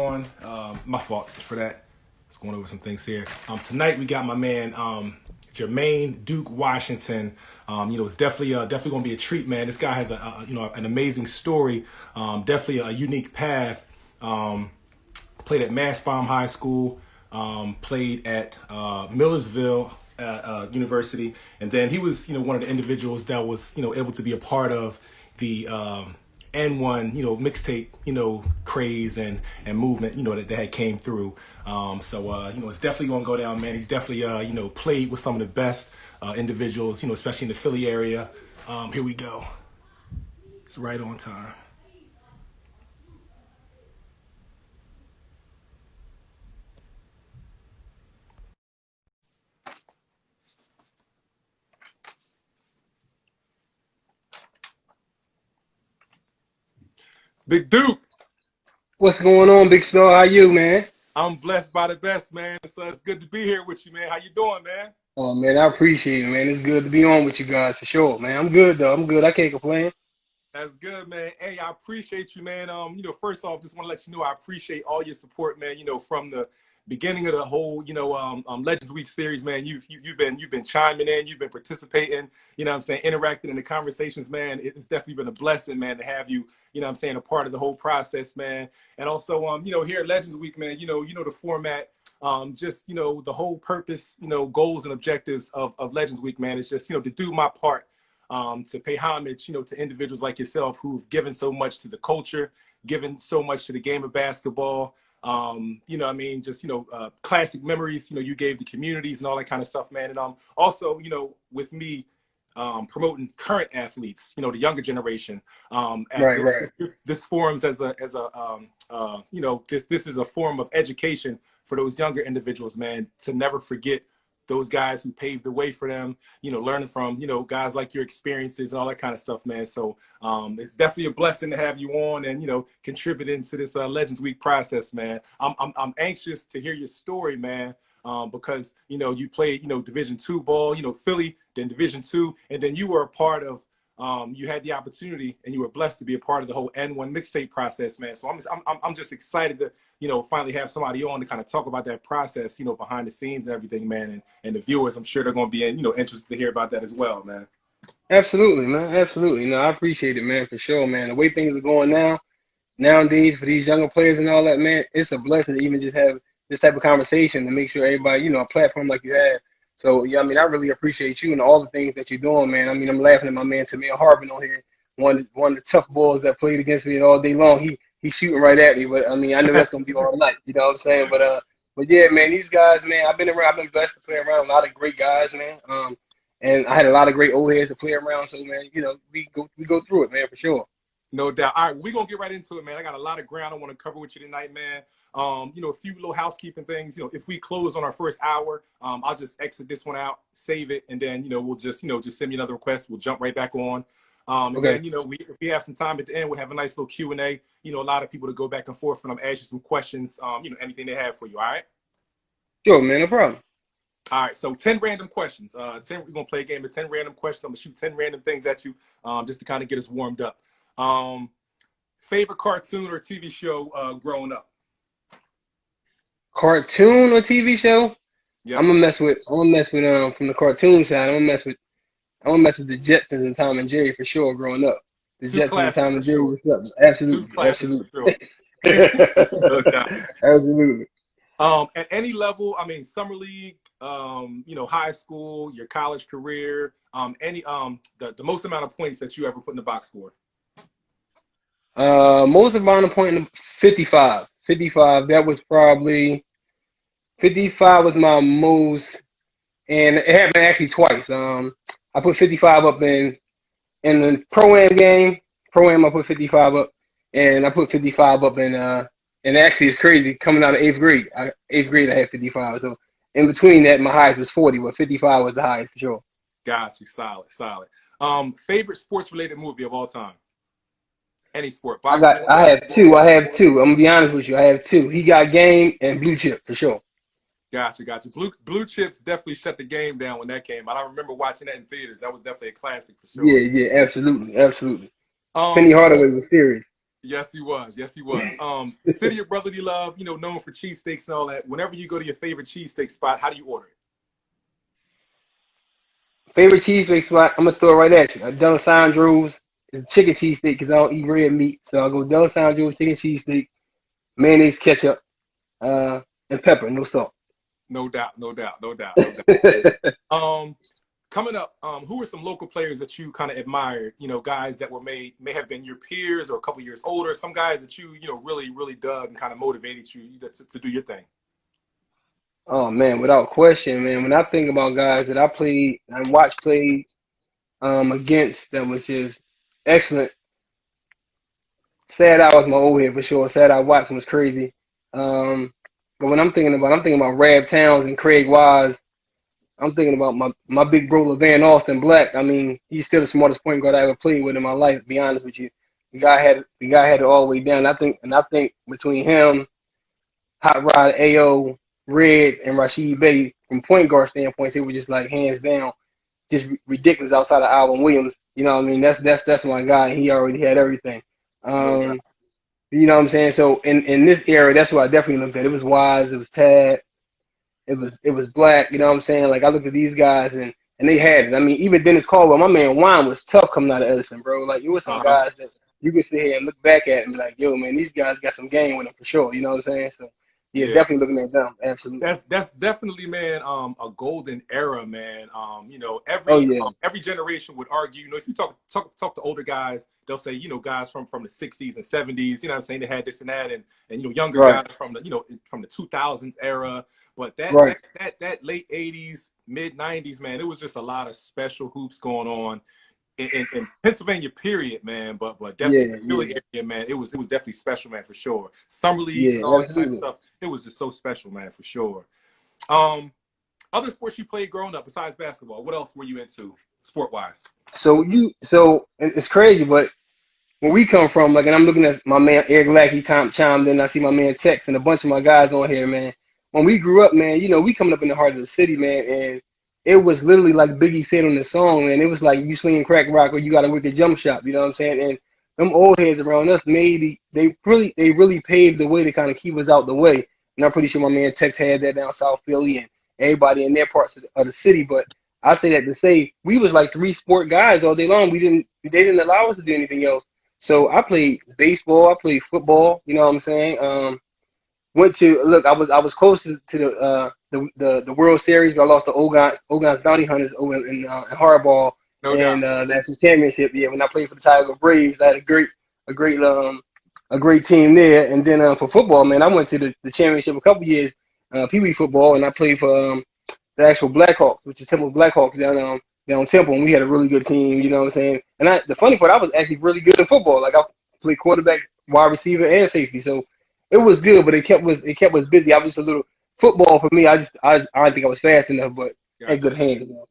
on. My fault for that. Let's going over some things here. Tonight we got my man Jermaine Duke Washington. It's definitely going to be a treat, man. This guy has an amazing story. Definitely a unique path. Played at Mastbaum High School. Played at Millersville University, and then he was one of the individuals that was able to be a part of the AND1 mixtape craze and movement that had came through. It's definitely gonna go down, man. He's definitely played with some of the best individuals, especially in the Philly area. Here we go. It's right on time. Big Duke. What's going on, Big Star? How you, man? I'm blessed by the best, man. So it's good to be here with you, man. How you doing, man? Oh, man, I appreciate it, man. It's good to be on with you guys for sure, man. I'm good, though. I'm good. I can't complain. That's good, man. Hey, I appreciate you, man. First off, just want to let you know I appreciate all your support, man. From the beginning of the whole, Legends Week series, man. You've been chiming in, you've been participating, interacting in the conversations, man. It's definitely been a blessing, man, to have you, a part of the whole process, man. And also, here at Legends Week, man, the format. The whole purpose, goals and objectives of Legends Week, man, is just, to do my part, to pay homage, to individuals like yourself who've given so much to the culture, given so much to the game of basketball. Classic memories, you gave the communities and all that kind of stuff, man. And also, with me, promoting current athletes, the younger generation. Right. This forms this is a form of education for those younger individuals, man, to never forget those guys who paved the way for them, learning from, guys like your experiences and all that kind of stuff, man. So it's definitely a blessing to have you on and, contributing to this Legends Week process, man. I'm anxious to hear your story, man. Because you played Division II ball, Philly, then Division II, and then you were a part of you had the opportunity and you were blessed to be a part of the whole AND1 mixtape process, man. So I'm just excited to finally have somebody on to kind of talk about that process, behind the scenes and everything, man. And the viewers, I'm sure they're going to be interested to hear about that as well, man. Absolutely, man. Absolutely. No, I appreciate it, man, for sure, man. The way things are going nowadays for these younger players and all that, man, it's a blessing to even just have this type of conversation to make sure everybody, a platform like you have. So, yeah, I mean, I really appreciate you and all the things that you're doing, man. I mean, I'm laughing at my man, Tamir Harbin, on here, one of the tough boys that played against me all day long. He's shooting right at me, but, I mean, I know that's going to be all night, you know what I'm saying? But yeah, man, these guys, man, I've been blessed to play around a lot of great guys, man. And I had a lot of great old heads to play around, so, man, we go through it, man, for sure. No doubt. All right, we're going to get right into it, man. I got a lot of ground I want to cover with you tonight, man. A few little housekeeping things. If we close on our first hour, I'll just exit this one out, save it, and then, we'll just send me another request. We'll jump right back on. Okay. And then, if we have some time at the end, we'll have a nice little Q&A. A lot of people to go back and forth, and I'm asking some questions, anything they have for you, all right? Sure, man, no problem. All right, so 10 random questions. We're going to play a game of 10 random questions. I'm going to shoot 10 random things at you just to kind of get us warmed up. Favorite cartoon or TV show growing up? Cartoon or TV show? Yeah. I'm gonna mess with from the cartoon side. I'm gonna mess with the Jetsons and Tom and Jerry for sure. Growing up, the Jetsons and Tom and Jerry was up. Absolutely, absolutely. For sure. No doubt. Absolutely. At any level, I mean, summer league, high school, your college career, the most amount of points that you ever put in the box score. Most amount of point in 55. 55. That was probably 55 was my most, and it happened actually twice. I put 55 up in the pro-am game. Pro-am, I put 55 up, and I put 55 up and actually it's crazy coming out of eighth grade. Eighth grade, I had 55. So in between that, my highest was 40, but 55 was the highest for sure. Got you. Solid. Favorite sports-related movie of all time? Any sport. I have two. I'm gonna be honest with you. I have two. He Got Game and Blue Chip for sure. Gotcha. Blue Chips definitely shut the game down when that came out. I remember watching that in theaters. That was definitely a classic for sure. Yeah, absolutely. Penny Hardaway was serious. Yes, he was. Yes, he was. City of Brotherly Love, you know, known for cheesesteaks and all that. Whenever you go to your favorite cheesesteak spot, how do you order it? Favorite cheesesteak spot? I'm gonna throw it right at you. D'Alessandro's is chicken cheesesteak because I don't eat red meat, so I'll go D'Alessandro's chicken cheesesteak, mayonnaise, ketchup, and pepper, no salt. No doubt, no doubt, no doubt, no doubt. Coming up, who are some local players that you kind of admired? You know, guys that were may have been your peers or a couple years older. Some guys that you know really dug and kind of motivated you to do your thing. Oh man, without question, man. When I think about guys that I played and watched play against that was just excellent. Sad I was my old head for sure. Sad I watched was crazy. Um, but when I'm thinking about Rab Towns and Craig Wise. I'm thinking about my big bro LeVan Austin Black. I mean, he's still the smartest point guard I ever played with in my life. To be honest with you, the guy had it all the way down. I think between him, Hot Rod, Ao, Reds, and Rasheed Bey, from point guard standpoints, it was just like hands down, just ridiculous outside of Alvin Williams. You know what I mean? That's my guy. He already had everything. No doubt. You know what I'm saying? So in this era, that's what I definitely looked at. It was Wise, it was Tad. It was Black, you know what I'm saying? Like I looked at these guys and they had it. I mean, even Dennis Caldwell, my man Wine was tough coming out of Edison, bro. Like it was some guys that you could sit here and look back at and be like, yo, man, these guys got some game with them for sure. You know what I'm saying? So yeah, definitely looking at them. Absolutely. That's definitely, man, a golden era, man. You know, Oh yeah. every generation would argue. You know, if you talk to older guys, they'll say, you know, guys from the 60s and 70s, you know what I'm saying, they had this and that, and you know, younger guys from the, you know, from the 2000s era. But that late 80s, mid 90s, man, it was just a lot of special hoops going on in Pennsylvania, period, man. But definitely Philly area, man. It was definitely special, man, for sure. Summer leagues and all that type of stuff. It was just so special, man, for sure. Other sports you played growing up besides basketball, what else were you into sport wise? So it's crazy, but where we come from, like, and I'm looking at my man Eric Lackey chimed in. I see my man Tex and a bunch of my guys on here, man. When we grew up, man, you know, we coming up in the heart of the city, man, and it was literally like Biggie said on the song, man. It was like you swinging crack rock or you got a wicked jump shot, you know what I'm saying? And them old heads around us, maybe they really paved the way to kind of keep us out the way. And I'm pretty sure my man Tex had that down South Philly and everybody in their parts of the city. But I say that to say we was like three sport guys all day long. They didn't allow us to do anything else. So I played baseball, I played football, you know what I'm saying? I was close to the World Series, but I lost to Ogon's Bounty Hunters over in hardball national championship. Yeah, when I played for the Tiger Braves, I had a great team there. And then for football, man, I went to the championship a couple years, Pee Wee football, and I played for the actual Blackhawks, which is Temple Blackhawks down Temple, and we had a really good team. You know what I'm saying? And the funny part, I was actually really good in football. Like I played quarterback, wide receiver, and safety. So it was good, but it kept us busy. I was just a little football for me. I don't think I was fast enough, but had good hands. You know?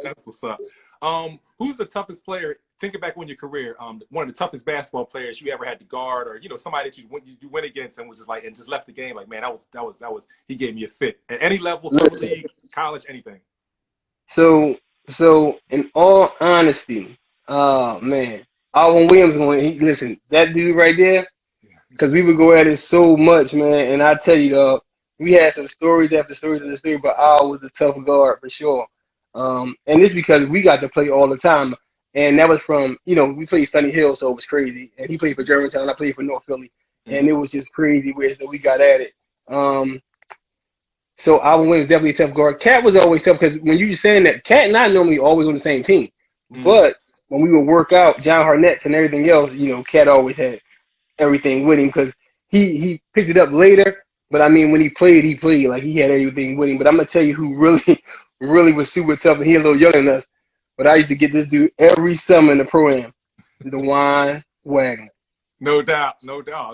That's what's up. Who's the toughest player? Thinking back on your career, one of the toughest basketball players you ever had to guard, or you know somebody that you went against and was just like and just left the game. Like, man, that was he gave me a fit at any level, summer league, college, anything. So in all honesty, man, Alvin Williams listen, that dude right there. Because we would go at it so much, man. And I tell you, dog, we had some stories after stories after stories, but Al was a tough guard for sure. And it's because we got to play all the time. And that was from, you know, we played Sunny Hill, so it was crazy. And he played for Germantown, I played for North Philly. And it was just crazy ways that we got at it. So Alvin Williams definitely a tough guard. Cat was always tough because when you were saying that, Cat and I normally always on the same team. But when we would work out, John Harnett and everything else, you know, Cat always had everything with him because he picked it up later. But I mean, when he played like he had everything with him. But I'm gonna tell you who really was super tough, and he a little younger than us. But I used to get this dude every summer in the pro-am, DeWine Wagner. No doubt,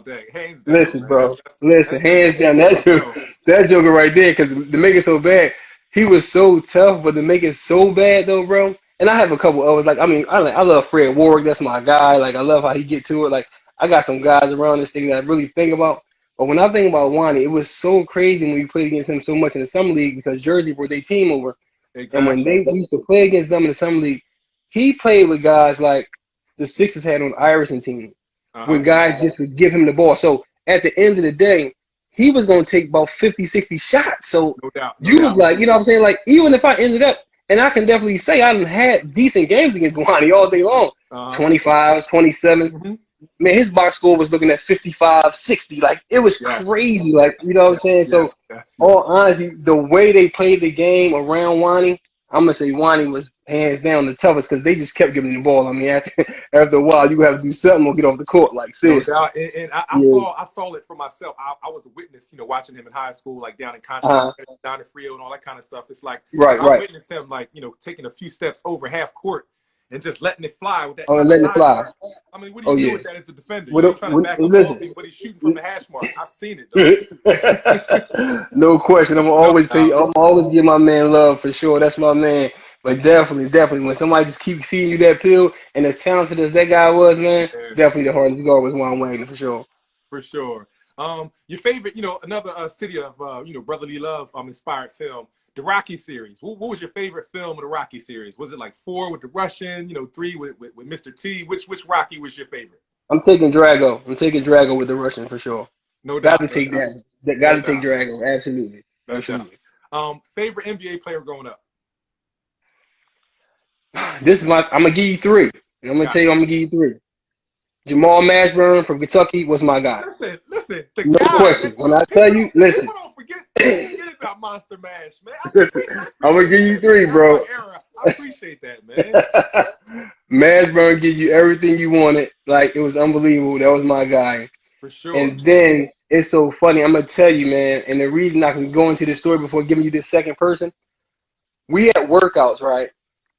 dang. Hands down. Listen, bro. Hands down. That joker right there, because to make it so bad, he was so tough, but to make it so bad though, bro. And I have a couple others. Like, I mean, I love Fred Warwick. That's my guy. Like, I love how he get to it. Like, I got some guys around this thing that I really think about. But when I think about Wani, it was so crazy when we played against him so much in the summer league because Jersey brought their team over. Exactly. And when we used to play against them in the summer league, he played with guys like the Sixers had on the Iverson team, when guys just would give him the ball. So at the end of the day, he was going to take about 50, 60 shots. So No doubt. you was like, you know what I'm saying? Like, even if I ended up, and I can definitely say I done had decent games against Wani all day long. 25s, 27s. Mm-hmm. Man, his box score was looking at 55, 60. Like, it was crazy. Like, you know what I'm saying? So, all honesty, the way they played the game around Wani, I'm going to say Wani was hands down the toughest because they just kept giving the ball. I mean, after a while, you have to do something or get off the court. Like, seriously. No doubt. And I saw it for myself. I was a witness, you know, watching him in high school, like down in Contra, down in Frio and all that kind of stuff. It's like, I witnessed him, like, you know, taking a few steps over half court and just letting it fly with that. Letting it fly. I mean, what do you do with that as a defender? You're trying to back up off him, but he's shooting from the hash mark. I've seen it, though. No question. I'm always give my man love for sure. That's my man. But definitely, when somebody just keeps feeding you that pill, and as talented as that guy was, man, definitely the hardest guard was Juan Wagner for sure. For sure. Your favorite, you know, another city of, you know, brotherly love inspired film, the Rocky series. What was your favorite film of the Rocky series? Was it like 4 with the Russian, you know, 3 with Mr. T? Which Rocky was your favorite? I'm taking Drago. I'm taking Drago with the Russian for sure. No doubt. Got to take that. Got to take Drago. Absolutely. Absolutely. Favorite NBA player growing up? I'm gonna give you 3. And I'm gonna tell you, I'm gonna give you 3. Jamal Mashburn from Kentucky was my guy. Listen. No question. When I tell you, listen. People don't forget about Monster Mash, man. I'm gonna give you 3, bro. I appreciate that, man. Mashburn gives you everything you wanted. Like, it was unbelievable. That was my guy. For sure. And then it's so funny. I'm gonna tell you, man. And the reason I can go into this story before giving you this second person, we had workouts, right?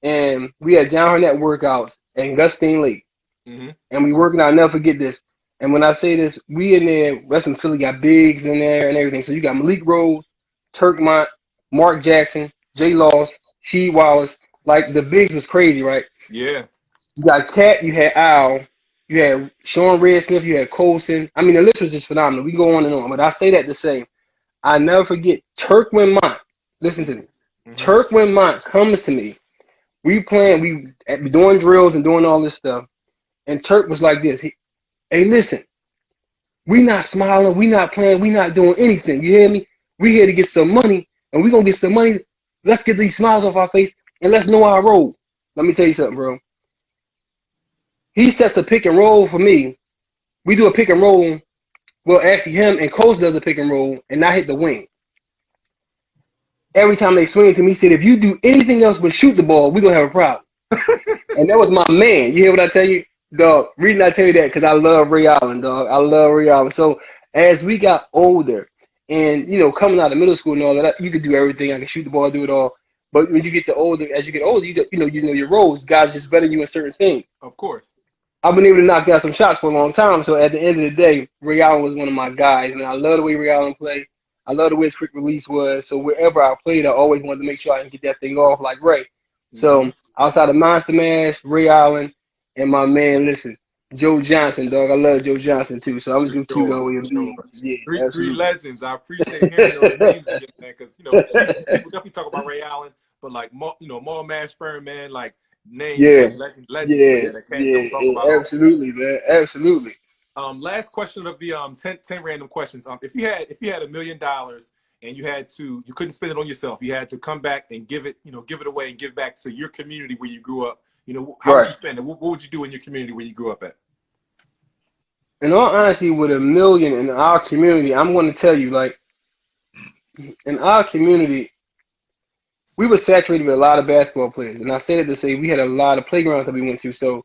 And we had John Hornet workouts in Gustine Lake. Mm-hmm. And we working out, I'll never forget this. And when I say this, we in there, Western Philly got bigs in there and everything. So you got Malik Rose, Turkmont, Mark Jackson, Jay Loss, Sheed Wallace. Like, the bigs was crazy, right? Yeah. You got Cat, you had Al, you had Sean Redsmith, you had Colson. I mean, the list was just phenomenal. We go on and on. But I say that to say, I never forget Turk Winmont. Listen to me. Mm-hmm. Turk Winmont comes to me. We doing drills and doing all this stuff. And Turk was like this. Hey, listen, we not smiling, we not playing, we not doing anything. You hear me? We here to get some money, and we gonna get some money. Let's get these smiles off our face, and let's know our role. Let me tell you something, bro. He sets a pick and roll for me. We do a pick and roll. Well, actually, him and Coach does a pick and roll, and I hit the wing. Every time they swing to me, he said, if you do anything else but shoot the ball, we're gonna have a problem. And that was my man. You hear what I tell you? Dog, reason I tell you that, because I love Ray Allen, dog. I love Ray Allen. So as we got older and, you know, coming out of middle school and all that, you could do everything. I could shoot the ball, do it all. But when you get as you get older, you know your roles. Guys just better you in certain things. Of course. I've been able to knock down some shots for a long time. So at the end of the day, Ray Allen was one of my guys. And I love the way Ray Allen played. I love the way his quick release was. So wherever I played, I always wanted to make sure I can get that thing off like Ray. Mm-hmm. So outside of Monster Mash, Ray Allen, and my man, listen, Joe Johnson, dog. I love Joe Johnson too. So I'm just gonna keep going with him. Yeah, three legends. I appreciate hearing those names again, man. Because you know, people definitely talk about Ray Allen, but like, you know, Maul Mashburn, man, like names, like legends. Absolutely, man. Absolutely. Last question of the 10 random questions. If you had $1 million and you couldn't spend it on yourself, you had to come back and give it away and give back to your community where you grew up. You know, how would you spend it? What would you do in your community where you grew up at? In all honesty, with $1 million in our community, I'm going to tell you, like, in our community, we were saturated with a lot of basketball players. And I say that to say we had a lot of playgrounds that we went to. So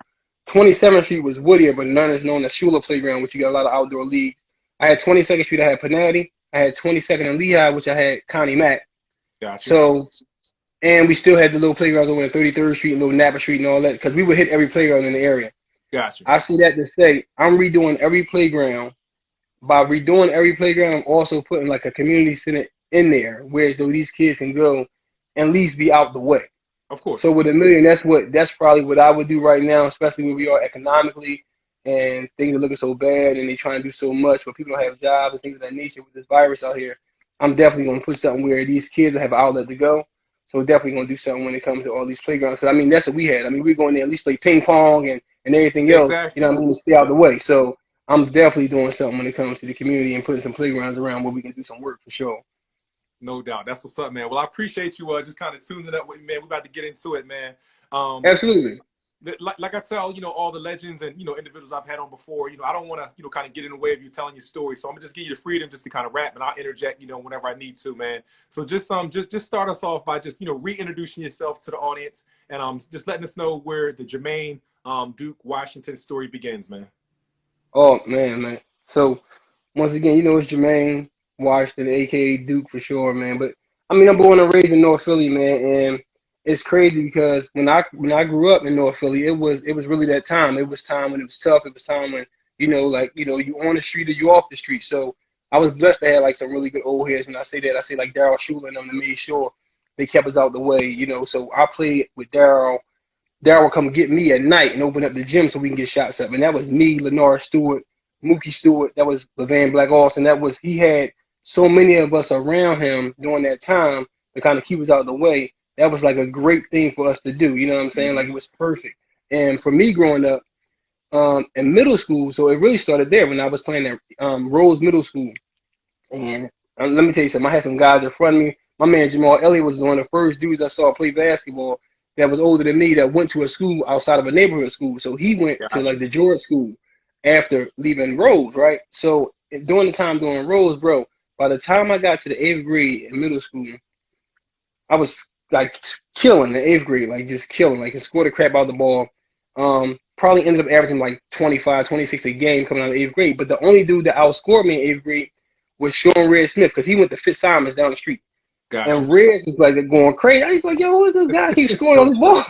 27th Street was Whittier, but none is known as Schuler Playground, which you got a lot of outdoor leagues. I had 22nd Street, I had Panatti. I had 22nd and Lehigh, which I had Connie Mack. Gotcha. So, and we still had the little playgrounds over at 33rd Street, little Napa Street and all that, because we would hit every playground in the area. Gotcha. I say that to say I'm redoing every playground. By redoing every playground, I'm also putting like a community center in there where these kids can go and at least be out the way. Of course. So with $1 million, that's probably what I would do right now, especially where we are economically and things are looking so bad and they're trying to do so much, but people don't have jobs and things of that nature with this virus out here. I'm definitely going to put something where these kids will have an outlet to go. So we're definitely going to do something when it comes to all these playgrounds. Because, I mean, that's what we had. I mean, we were going there at least play ping pong and and everything else, Exactly. you know what I mean, to stay out the way. So I'm definitely doing something when it comes to the community and putting some playgrounds around where we can do some work for sure. No doubt. That's what's up, man. Well, I appreciate you just kind of tuning up with me, man. We're about to get into it, man. Um, Absolutely. like I tell, all the legends and, individuals I've had on before, I don't want to, kind of get in the way of you telling your story. So I'm gonna just give you the freedom just to kind of rap, and I'll interject, whenever I need to, man. So just start us off by just, reintroducing yourself to the audience, and just letting us know where the Jermaine Duke Washington story begins, man. Oh man. So once again, it's Jermaine Washington, aka Duke for sure, man. But I mean, I'm born and raised in North Philly, man, and it's crazy because when I grew up in North Philly, it was really that time. It was time when it was tough. It was time when you on the street or you off the street. So I was blessed to have like some really good old heads. When I say that, I say like Daryl Schuler and them that made sure they kept us out the way. So I played with Daryl. Daryl would come get me at night and open up the gym so we can get shots up. And that was me, Lennar Stewart, Mookie Stewart. That was Levan Black Austin. He had so many of us around him during that time to kind of keep us out of the way. That was like a great thing for us to do. You know what I'm saying? Like it was perfect. And for me growing up in middle school, so it really started there when I was playing at Rose Middle School. And let me tell you something. I had some guys in front of me. My man Jamal Elliott was one of the first dudes I saw play basketball that was older than me that went to a school outside of a neighborhood school. So he went to like the George School after leaving Rose, right? So during the time doing Rose, bro, by the time I got to the 8th grade in middle school, I was like killing the 8th grade, like just killing, like scored the crap out of the ball. Probably ended up averaging like 25, 26 a game coming out of 8th grade. But the only dude that outscored me in 8th grade was Sean Red Smith because he went to Fitzsimons down the street. Gotcha. And Reds was like going crazy. I was like, yo, who's this guy keep scoring on the ball?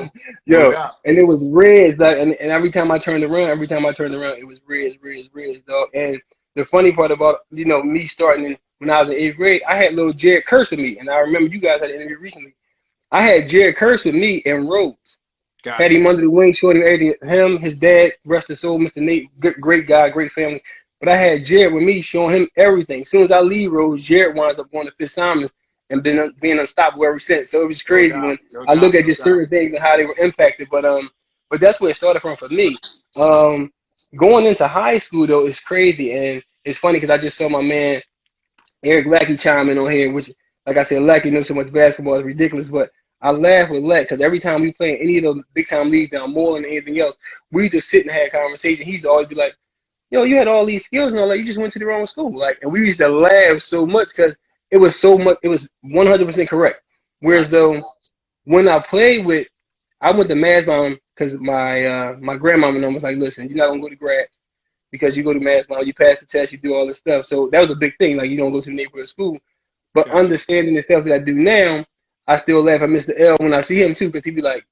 Yo, and it was Reds, like, and every time I turned around, it was Reds, dog. And the funny part about, me starting when I was in 8th grade, I had little Jared Curse with me. And I remember you guys had an interview recently. I had Jared Curse with me in Rhodes. Gotcha. Had him under the wing, showed him everything. Him, his dad, rest his soul, Mr. Nate, great guy, great family. But I had Jared with me, showing him everything. As soon as I leave Rhodes, Jared winds up going to Fitzsimons and been being unstoppable ever since. So it was crazy when I look at just certain things and how they were impacted. But that's where it started from for me. Going into high school though is crazy, and it's funny because I just saw my man Eric Lackey chime in on here, which, like I said, Lackey knows so much basketball is ridiculous. But I laugh with Lack because every time we play in any of those big time leagues down more than anything else, we just sit and have a conversation. He used to always be like, "Yo, you had all these skills and all that. You just went to the wrong school." Like, and we used to laugh so much because it was 100% correct. Whereas though, when I played with, I went to Millersville because my grandmama was like, listen, you're not going to go to grads because you go to Millersville, you pass the test, you do all this stuff. So that was a big thing. Like, you don't go to the neighborhood school. But understanding the stuff that I do now, I still laugh at Mr. L when I see him too because he'd be like,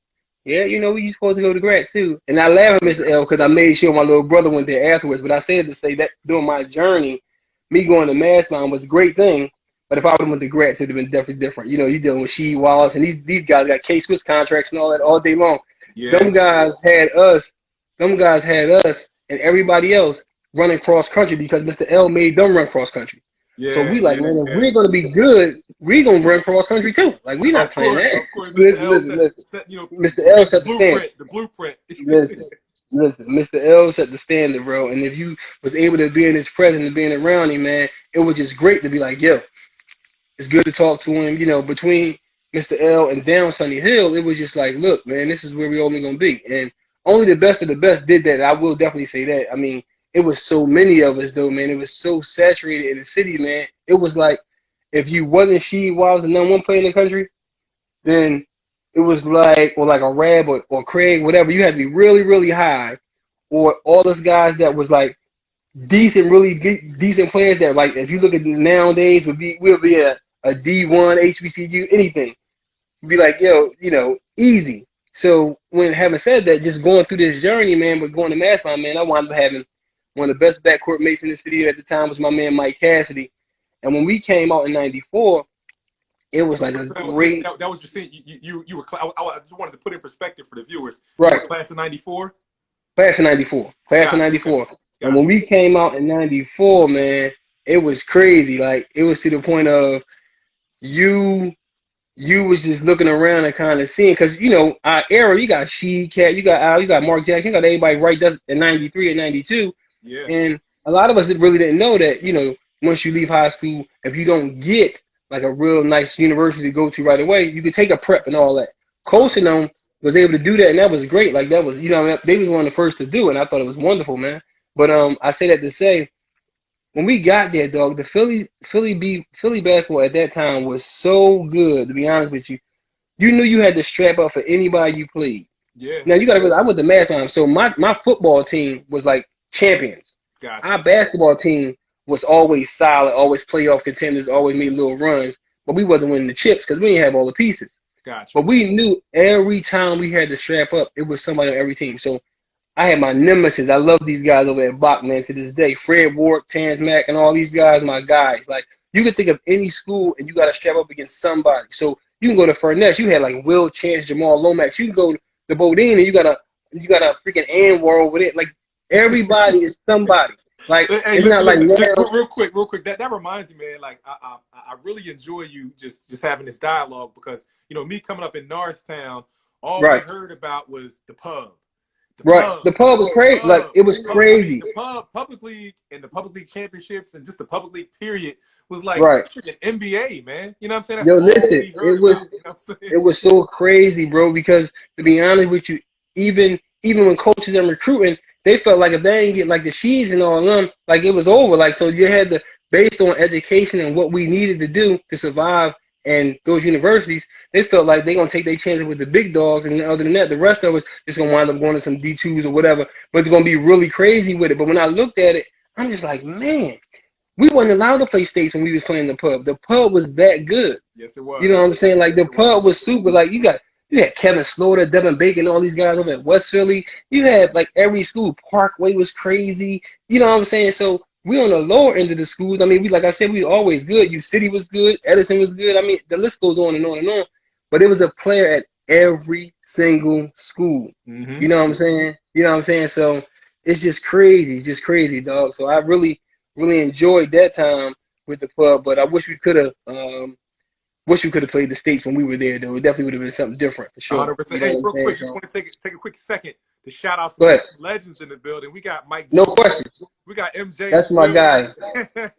yeah, you supposed to go to grads too. And I laugh at Mr. L because I made sure my little brother went there afterwards. But I said to say that during my journey, me going to Millersville was a great thing. But if I would have went to grads, it would have been definitely different. You're dealing with Sheed Wallace, and these guys got K-Swiss contracts and all that all day long. Yeah. Them guys had us, and everybody else running cross country because Mr. L made them run cross country. Yeah, so we like, man, if we're gonna be good, we're gonna run cross country too. Like we're not playing that. Of course, listen. Mr. L set the standard. The blueprint. Listen, Mr. L set the standard, bro. And if you was able to be in his presence and being around him, man, it was just great to be like, yo. It's good to talk to him, between Mr. L and down Sunny Hill, it was just like, look, man, this is where we only going to be. And only the best of the best did that. I will definitely say that. I mean, it was so many of us, though, man. It was so saturated in the city, man. It was like if you wasn't Sheed Wallace, the number one player in the country, then it was like, or like a Rab or Craig, whatever. You had to be really, really high. Or all those guys that was like, really decent players that, like, if you look at nowadays, we'll be a D1, HBCU, anything. Be like, yo, easy. So when having said that, just going through this journey, man, but going to Millersville, man, I wound up having one of the best backcourt mates in the city at the time was my man Mike Cassidy. And when we came out in '94, it was like a great. That was just saying you were. I just wanted to put in perspective for the viewers. Right. You were class of '94. Class of '94. Class of '94. And when we came out in '94, man, it was crazy. Like, it was to the point of you you was just looking around and kind of seeing, because our era, you got Sheed Cat, you got Al, you got Mark Jackson, you got everybody right there at 93 and 92, Yeah. and a lot of us really didn't know that once you leave high school, if you don't get like a real nice university to go to right away, you could take a prep and all that. Colson was able to do that, and that was great. Like that was they was one of the first to do it, and I thought it was wonderful, man. But I say that to say, when we got there, dog, the Philly basketball at that time was so good. To be honest with you, you knew you had to strap up for anybody you played. Yeah. Now you got to realize I went to marathon, so my football team was like champions. Gotcha. Our basketball team was always solid, always playoff contenders, always made little runs, but we wasn't winning the chips because we didn't have all the pieces. Gotcha. But we knew every time we had to strap up, it was somebody on every team. So I had my nemesis. I love these guys over at Bach, man, to this day. Fred Ward, Terrence Mack, and all these guys, my guys. Like, you can think of any school, and you got to strap up against somebody. So you can go to Furness. You had, like, Will Chance, Jamal Lomax. You can go to Bodine, and you got a freaking AND1 over there. Like, everybody is somebody. Like, hey, it's not like real quick. That reminds me, man. Like, I really enjoy you just having this dialogue because me coming up in Norristown, all we heard about was the pub. The pub was crazy. Like, it was crazy. The public league and the public league championships and just the public league period was like freaking NBA, man. You know what I'm saying? That's listen, it was so crazy, bro. Because to be honest with you, even when coaches and recruiting, they felt like if they didn't get like the Shees and all them, like it was over. Like, so you had to, based on education and what we needed to do to survive and those universities, they felt like they're going to take their chances with the big dogs. And other than that, the rest of us is going to wind up going to some D2s or whatever. But it's going to be really crazy with it. But when I looked at it, I'm just like, man, we wasn't allowed to play states when we was playing the pub. The pub was that good. Yes, it was. You know what I'm saying? Like, the pub was super. Like, you had Kevin Slaughter, Devin Bacon, all these guys over at West Philly. You had, like, every school. Parkway was crazy. You know what I'm saying? So we on the lower end of the schools. I mean, like I said, we always good. U City was good. Edison was good. I mean, the list goes on and on and on. But it was a player at every single school. Mm-hmm. You know what I'm saying? You know what I'm saying? So it's just crazy, dog. So I really, really enjoyed that time with the pub. But I wish we could have played the states when we were there, though. It definitely would have been something different for sure. 100%. Hey, real quick, just want to take a quick second to shout out some legends in the building. We got Mike No Jordan. question. We got MJ. That's my guy.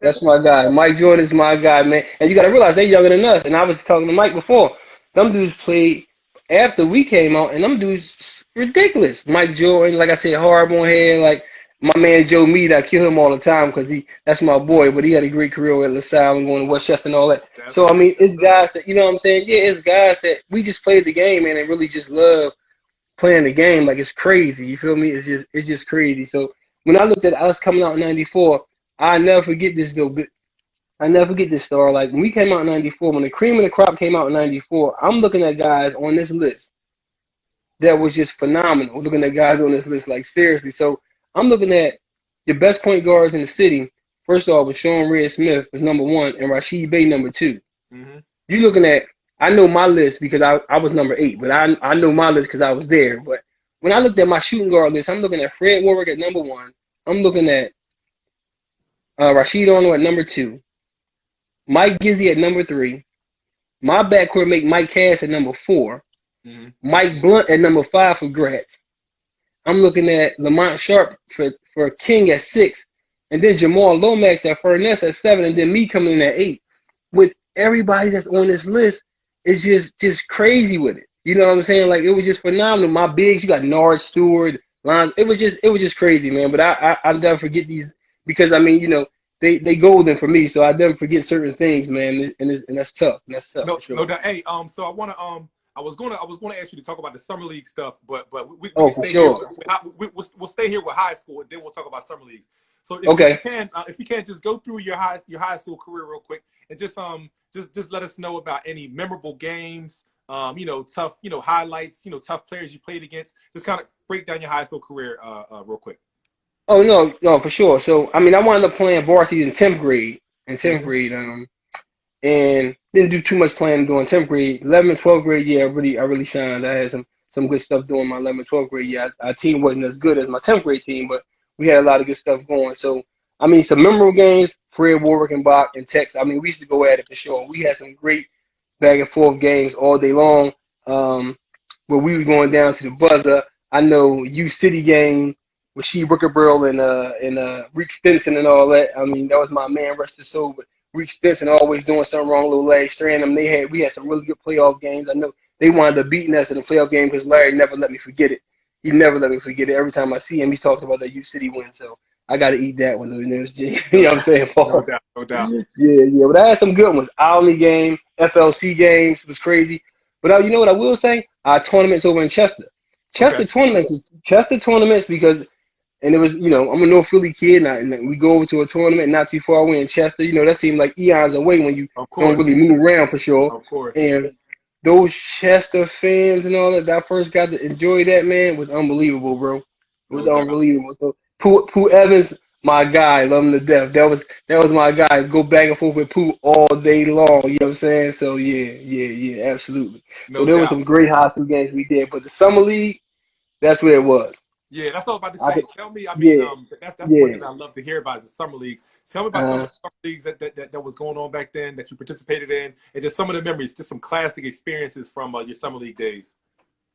That's my guy. Mike Jordan is my guy, man. And you got to realize they're younger than us. And I was talking to Mike before. Them dudes played after we came out, and them dudes ridiculous. Mike Jordan, like I said, hard on head. Like my man Joe Mead, I kill him all the time because that's my boy. But he had a great career at LaSalle and going to Westchester and all that. So I mean, it's guys that you know what I'm saying. Yeah, it's guys that we just played the game, man, and really just love playing the game. Like, it's crazy. You feel me? It's just crazy. So when I looked at us coming out in '94, I never forget this though. I never forget this story. Like, when we came out in '94, when the cream of the crop came out in '94, I'm looking at guys on this list that was just phenomenal. Looking at guys on this list, like, seriously. So I'm looking at the best point guards in the city. First off, was Sean Red Smith was number 1 and Rashid Bey number 2. Mm-hmm. You looking at, I know my list because I was number 8, but I know my list because I was there. But when I looked at my shooting guard list, I'm looking at Fred Warwick at number 1. I'm looking at Rashid Arnold at number 2. Mike Gizzy at number 3. My backcourt mate Mike Cass at number 4. Mm-hmm. Mike Blunt at number 5 for Gratz. I'm looking at Lamont Sharp for King at 6. And then Jamal Lomax at Furness at 7. And then me coming in at 8. With everybody that's on this list, it's just crazy with it. You know what I'm saying? Like, it was just phenomenal. My bigs, you got Norris, Stewart, Lon. It was just crazy, man. But I'll never forget these because, I mean, you know, they golden for me, so I never forget certain things, man, and that's tough. That's tough. No, for sure. no doubt. Hey, so I was gonna ask you to talk about the summer league stuff, but we for stay sure. here. We'll stay here with high school, and then we'll talk about summer leagues. So if you can just go through your high school career real quick, and just let us know about any memorable games, tough, highlights, tough players you played against. Just kind of break down your high school career real quick. Oh, no, for sure. So, I mean, I wound up playing varsity in 10th grade, and didn't do too much playing during 10th grade. 11th and 12th grade, yeah, I really shined. I had some good stuff doing my 11th and 12th grade. Yeah, our team wasn't as good as my 10th grade team, but we had a lot of good stuff going. So, I mean, some memorable games, Fred Warwick and Bach and Tex. I mean, we used to go at it for sure. We had some great back and forth games all day long. Where we were going down to the buzzer. I know U City game with She Rookerburl and Reek Stinson and all that. I mean, that was my man, rest his soul. But Reek Stinson always doing something wrong, little Larry Strand. We had some really good playoff games. I know they wound up beating us in the playoff game because Larry never let me forget it. He never let me forget it. Every time I see him, he talks about that U City win. So I got to eat that one. You know what I'm saying, Paul? No doubt, no doubt. Yeah. But I had some good ones. Olney game, FLC games was crazy. But you know what I will say? Our tournaments over in Chester. Chester tournaments because, and it was, you know, I'm a North Philly kid, and we go over to a tournament not too far away in Chester. You know, that seemed like eons away when you don't really move around for sure. Of course. And those Chester fans and all that I first got to enjoy that, man, was unbelievable, bro. It was unbelievable. So Pooh Evans, my guy, love him to death. That was my guy. Go back and forth with Pooh all day long. You know what I'm saying? So yeah, absolutely. So there were some great high school games we did, but the summer league, that's where it was. Yeah, that's all I was about to say. Tell me, I mean, that's one thing I love to hear about is the summer leagues. Tell me about some of the summer leagues that was going on back then that you participated in, and just some of the memories, just some classic experiences from your summer league days.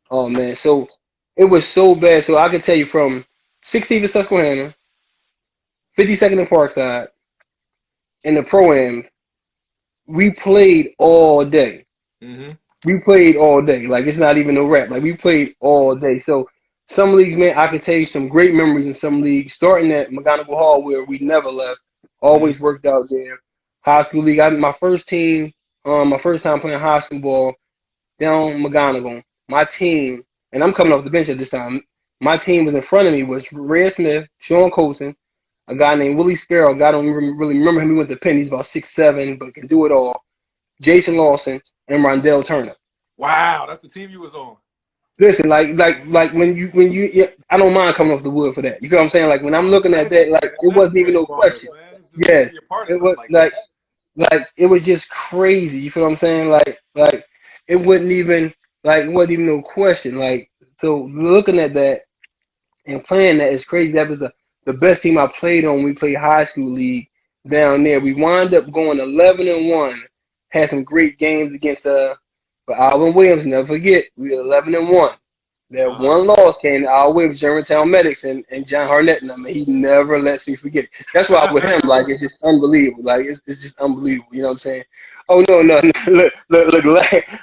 Oh man, so it was so bad. So I can tell you from 16th to Susquehanna, 52nd and Parkside, and the Pro-Ams, we played all day. Mm-hmm. We played all day. Like, it's not even no rap. Like, we played all day. So some leagues, man, I can tell you some great memories in some leagues, starting at McGonigal Hall where we never left. Always worked out there. High school league, my first team, my first time playing high school ball down McGonigal. My team, and I'm coming off the bench at this time, my team was in front of me was Red Smith, Sean Colson, a guy named Willie Sparrow. I don't really remember him. He went to Penn. He's about 6'7", but can do it all. Jason Lawson and Rondell Turner. Wow, that's the team you was on. Listen, like when you I don't mind coming off the wood for that. You know what I'm saying? Like when I'm looking at that, like it wasn't even no question. Yeah, it was like it was just crazy. You feel what I'm saying? Like it wasn't even no question. Like so looking at that and playing that is crazy. That was the best team I played on when we played high school league down there. We wound up going 11-1. Had some great games against but Alvin Williams, never forget, we were 11-1. That one loss came to Al Williams, Germantown Medics, and John Harnett. And I mean, he never lets me forget it. That's why with him, like, it's just unbelievable. Like, it's just unbelievable. You know what I'm saying? Oh, no. Look,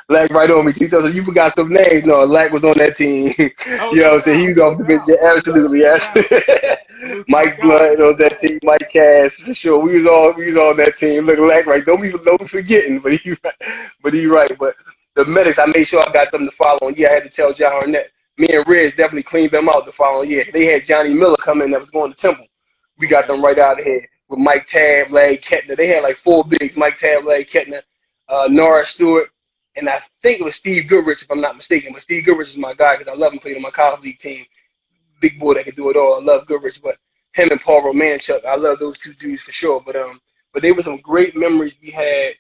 Lack right on me. So you forgot some names. No, Lack was on that team. You know what I'm saying? He was off the bench. Absolutely, yes. Mike Blunt on that team. Mike Cass, for sure. We was all on that team. Look, Lack right. Don't be forgetting, but he right. But the Medics, I made sure I got them the following year. I had to tell John Harnett. Me and Reg definitely cleaned them out the following year. They had Johnny Miller come in that was going to Temple. We got them right out of here with Mike Tabb, Larry Kettner. They had like 4 bigs, Mike Tabb, Larry Kettner, Norris Stewart, and I think it was Steve Goodrich, if I'm not mistaken. But Steve Goodrich is my guy because I love him playing on my college league team. Big boy that can do it all. I love Goodrich, but him and Paul Romanchuk, I love those two dudes for sure. But they were some great memories we had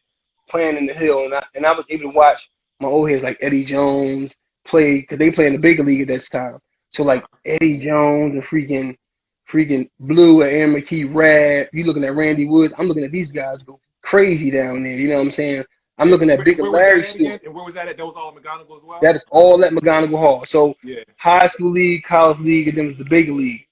playing in the Hill, and I was able to watch my old heads like Eddie Jones play because they play in the bigger league at that time. So like Eddie Jones and freaking Blue and Aaron McKee, Rad. You looking at Randy Woods. I'm looking at these guys go crazy down there. You know what I'm saying? I'm looking at Big Larry Stewart. And where was that at? That was all at McGonigal as well? That is all at McGonigal Hall. So high school league, college league, and then was the bigger league.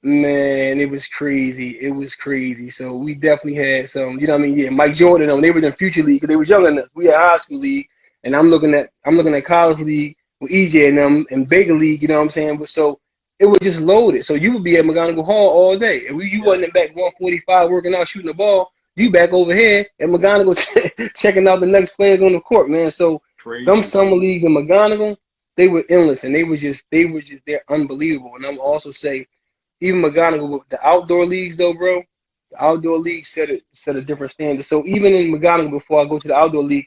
Man, it was crazy. It was crazy. So we definitely had some, you know what I mean? Yeah, Mike Jordan and them, they were in future league because they was younger than us. We had high school league, and I'm looking at college league with EJ and them and bigger league, you know what I'm saying? But so it was just loaded. So you would be at McGonigal Hall all day. If you wasn't in back 145 working out, shooting the ball, you back over here at McGonigal checking out the next players on the court, man. So them summer leagues in McGonigal, they were endless, and they were just they're unbelievable. And I'm also say, even McGonigal with the outdoor leagues though, bro, the outdoor leagues set a different standard. So even in McGonigal, before I go to the outdoor league,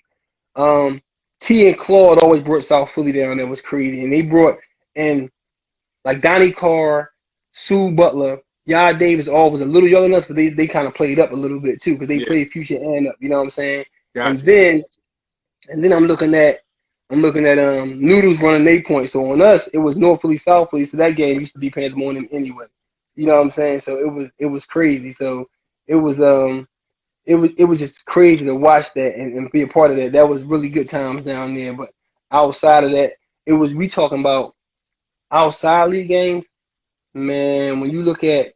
T and Claude always brought South Philly down. That was crazy, and they brought in like Donnie Carr, Sue Butler, Yard Davis. All was a little younger than us, but they kind of played up a little bit too because they played future and up. You know what I'm saying? Gotcha. And then I'm looking at Noodles running 8 points. So on us, it was North Philly, South Philly. So that game used to be pandemonium anyway. You know what I'm saying? So it was crazy. So it was it was just crazy to watch that and be a part of that. That was really good times down there. But outside of that, we talking about outside league games, man. When you look at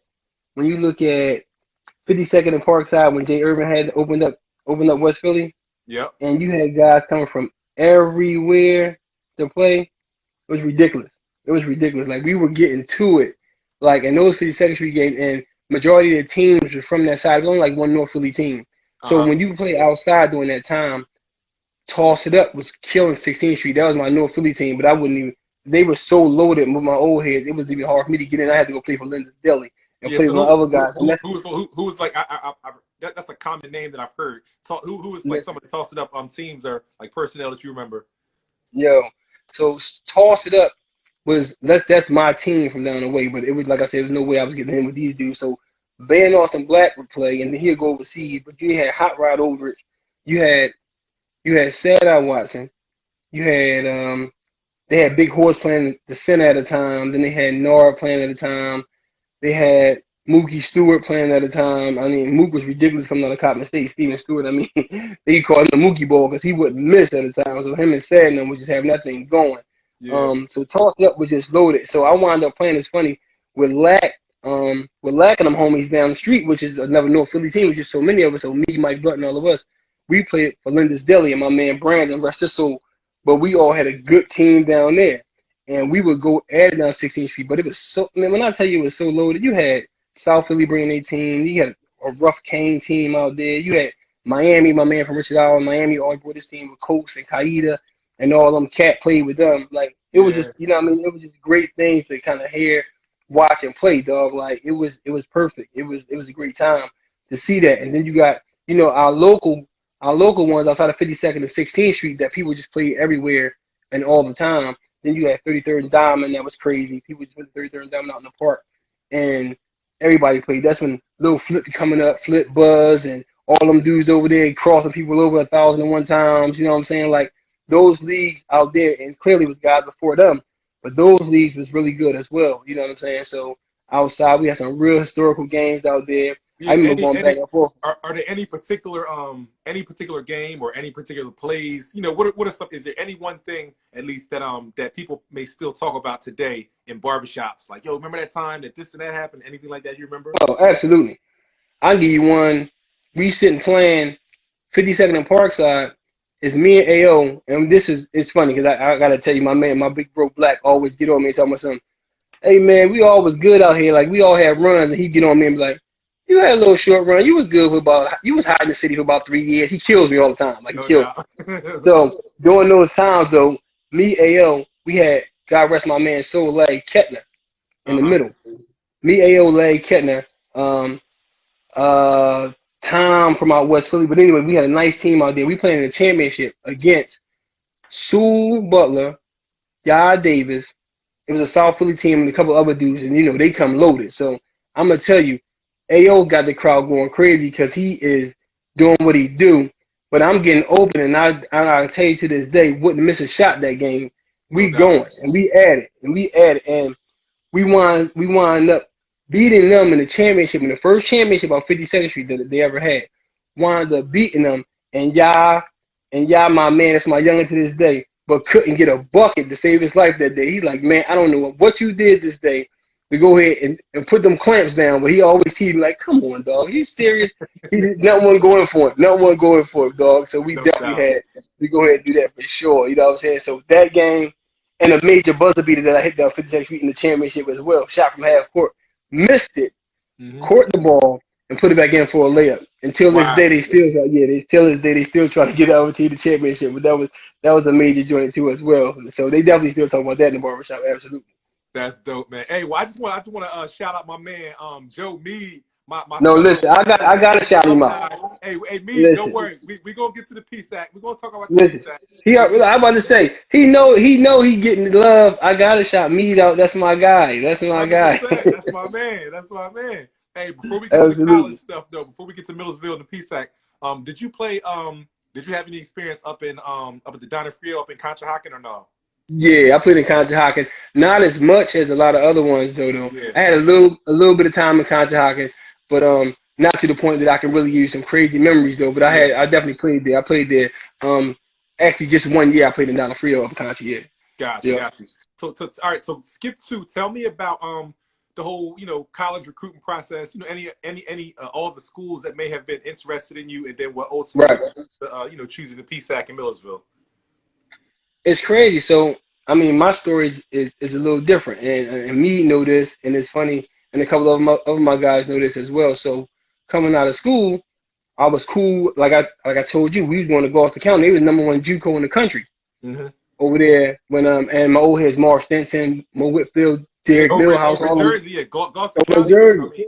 52nd and Parkside when Jay Irvin had opened up West Philly, Yep. and you had guys coming from everywhere to play. It was ridiculous. It was ridiculous. Like we were getting to it, like in those 52nd Street games, and majority of the teams were from that side. It was only like one North Philly team. So when you play outside during that time, Toss It Up was killing 16th Street. That was my North Philly team, but I wouldn't even. They were so loaded with my old heads. It was even hard for me to get in. I had to go play for Linda's Deli and play So with my other guys. who was like that's a common name that I've heard. So who was like some of the Toss It Up teams or like personnel that you remember? Yo, so Toss It Up that's my team from down the way, but it was like I said, there was no way I was getting in with these dudes. So Van Austin Black would play, and then he'd go overseas. But you had Hot Rod Overage, you had Sad Eye Watson, you had they had Big Horse playing the center at a time. Then they had Nard playing at a time. They had Mookie Stewart playing at a time. I mean, Mook was ridiculous coming out of Coppin State. Steven Stewart, I mean, they called him the Mookie Ball because he wouldn't miss at a time. So him and Sadnum would just have nothing going. Yeah. So Toss It Up was just loaded. So I wound up playing. It's funny with Lack and them homies down the street, which is another North Philly team, which is so many of us. So me, Mike Blunt, and all of us, we played for Linda's Deli and my man Brandon, rest his soul. But we all had a good team down there. And we would go at it down 16th Street. But it was so, man, when I tell you it was so loaded, you had South Philly bringing a team. You had a Rough Cane team out there. You had Miami, my man from Richard Island. Miami always brought his team with Coates and Kaida and all them. Cat played with them. Like, it was just, you know what I mean? It was just great things to kind of hear, watch, and play, dog. Like, it was perfect. It was a great time to see that. And then you got, our local ones outside of 52nd and 16th Street that people just played everywhere and all the time. Then you had 33rd and Diamond. That was crazy. People just went to 33rd and Diamond out in the park. And everybody played. That's when Lil Flip coming up, Flip Buzz, and all them dudes over there crossing people over 1,001 times. You know what I'm saying? Like, those leagues out there, and clearly was guys before them, but those leagues was really good as well. You know what I'm saying? So outside, we had some real historical games out there. Yeah, I remember going back and forth. Are there any particular game or any particular plays? What are some? Is there any one thing at least that people may still talk about today in barbershops? Like, yo, remember that time that this and that happened? Anything like that you remember? Oh, absolutely. I'll give you one. We sitting playing 52nd and Parkside. It's me and AO, and it's funny because I gotta tell you, my man, my big bro Black always get on me and tell my son, hey man, we all was good out here. Like, we all had runs, and he'd get on me and be like, you had a little short run. You was good you was high in the city for about 3 years. He kills me all the time. Like, he kills me. So, during those times, though, me, AO, we had, God rest my man, soul, Larry Kettner in the middle. Me, AO, Larry Kettner, Tom from out West Philly. But anyway, we had a nice team out there. We played in the championship against Sue Butler, Yah Davis. It was a South Philly team and a couple other dudes, and, they come loaded. So, I'm going to tell you, AO got the crowd going crazy because he is doing what he do. But I'm getting open, and I tell you to this day, wouldn't miss a shot that game. We going, and we at it, and we wind up beating them in the championship, in the first championship on 52nd Street that they ever had. Wound up beating them, and Yah, my man, that's my youngin' to this day, but couldn't get a bucket to save his life that day. He's like, man, I don't know what you did this day to go ahead and put them clamps down, but he always teased me like, come on, dog, you serious? He did not want going for it, dog. So we definitely go ahead and do that for sure. You know what I'm saying? So that game and a major buzzer beater that I hit down 52nd Street in the championship as well, shot from half court, missed it, caught the ball, and put it back in for a layup. Until this day, they still trying to get over to the championship. But that was a major joint too as well. So they definitely still talk about that in the barbershop. Absolutely. That's dope, man. Hey, well, I just want to shout out my man, Joe Mead. No, listen, I got to shout him out. Hey, Mead, don't worry. We gonna get to the Peace Act. We're gonna talk about the Peace Act. I'm about to say he know he getting love. I gotta shout Mead out. That's my guy. That's my guy. That's my man. That's my man. Hey, before we get to the college stuff though, before we get to Millersville and the Peace Act, did you play? Did you have any experience up at the Donner Field up in Conshohocken or no? Yeah, I played in Conshohocken. Not as much as a lot of other ones though. Yeah. I had a little bit of time in Conshohocken, but not to the point that I can really use some crazy memories though. But I definitely played there. I played there. Actually, just 1 year I played in Donald up country. Yeah. Gotcha, got you. So, all right. So, skip 2. Tell me about the whole college recruiting process. Any all the schools that may have been interested in you, and then what ultimately choosing the PSAC in Millersville. It's crazy. So I mean, my story is a little different, and me know this, and it's funny, and a couple of my guys know this as well. So coming out of school, I was cool. Like I told you, we was going to Gloucester County. They was #1 JUCO in the country. Mm-hmm. Over there when and my old heads Mark Stinson, Mo Whitfield, Derek Millhouse, all Jersey, yeah, Gloucester County. Jersey.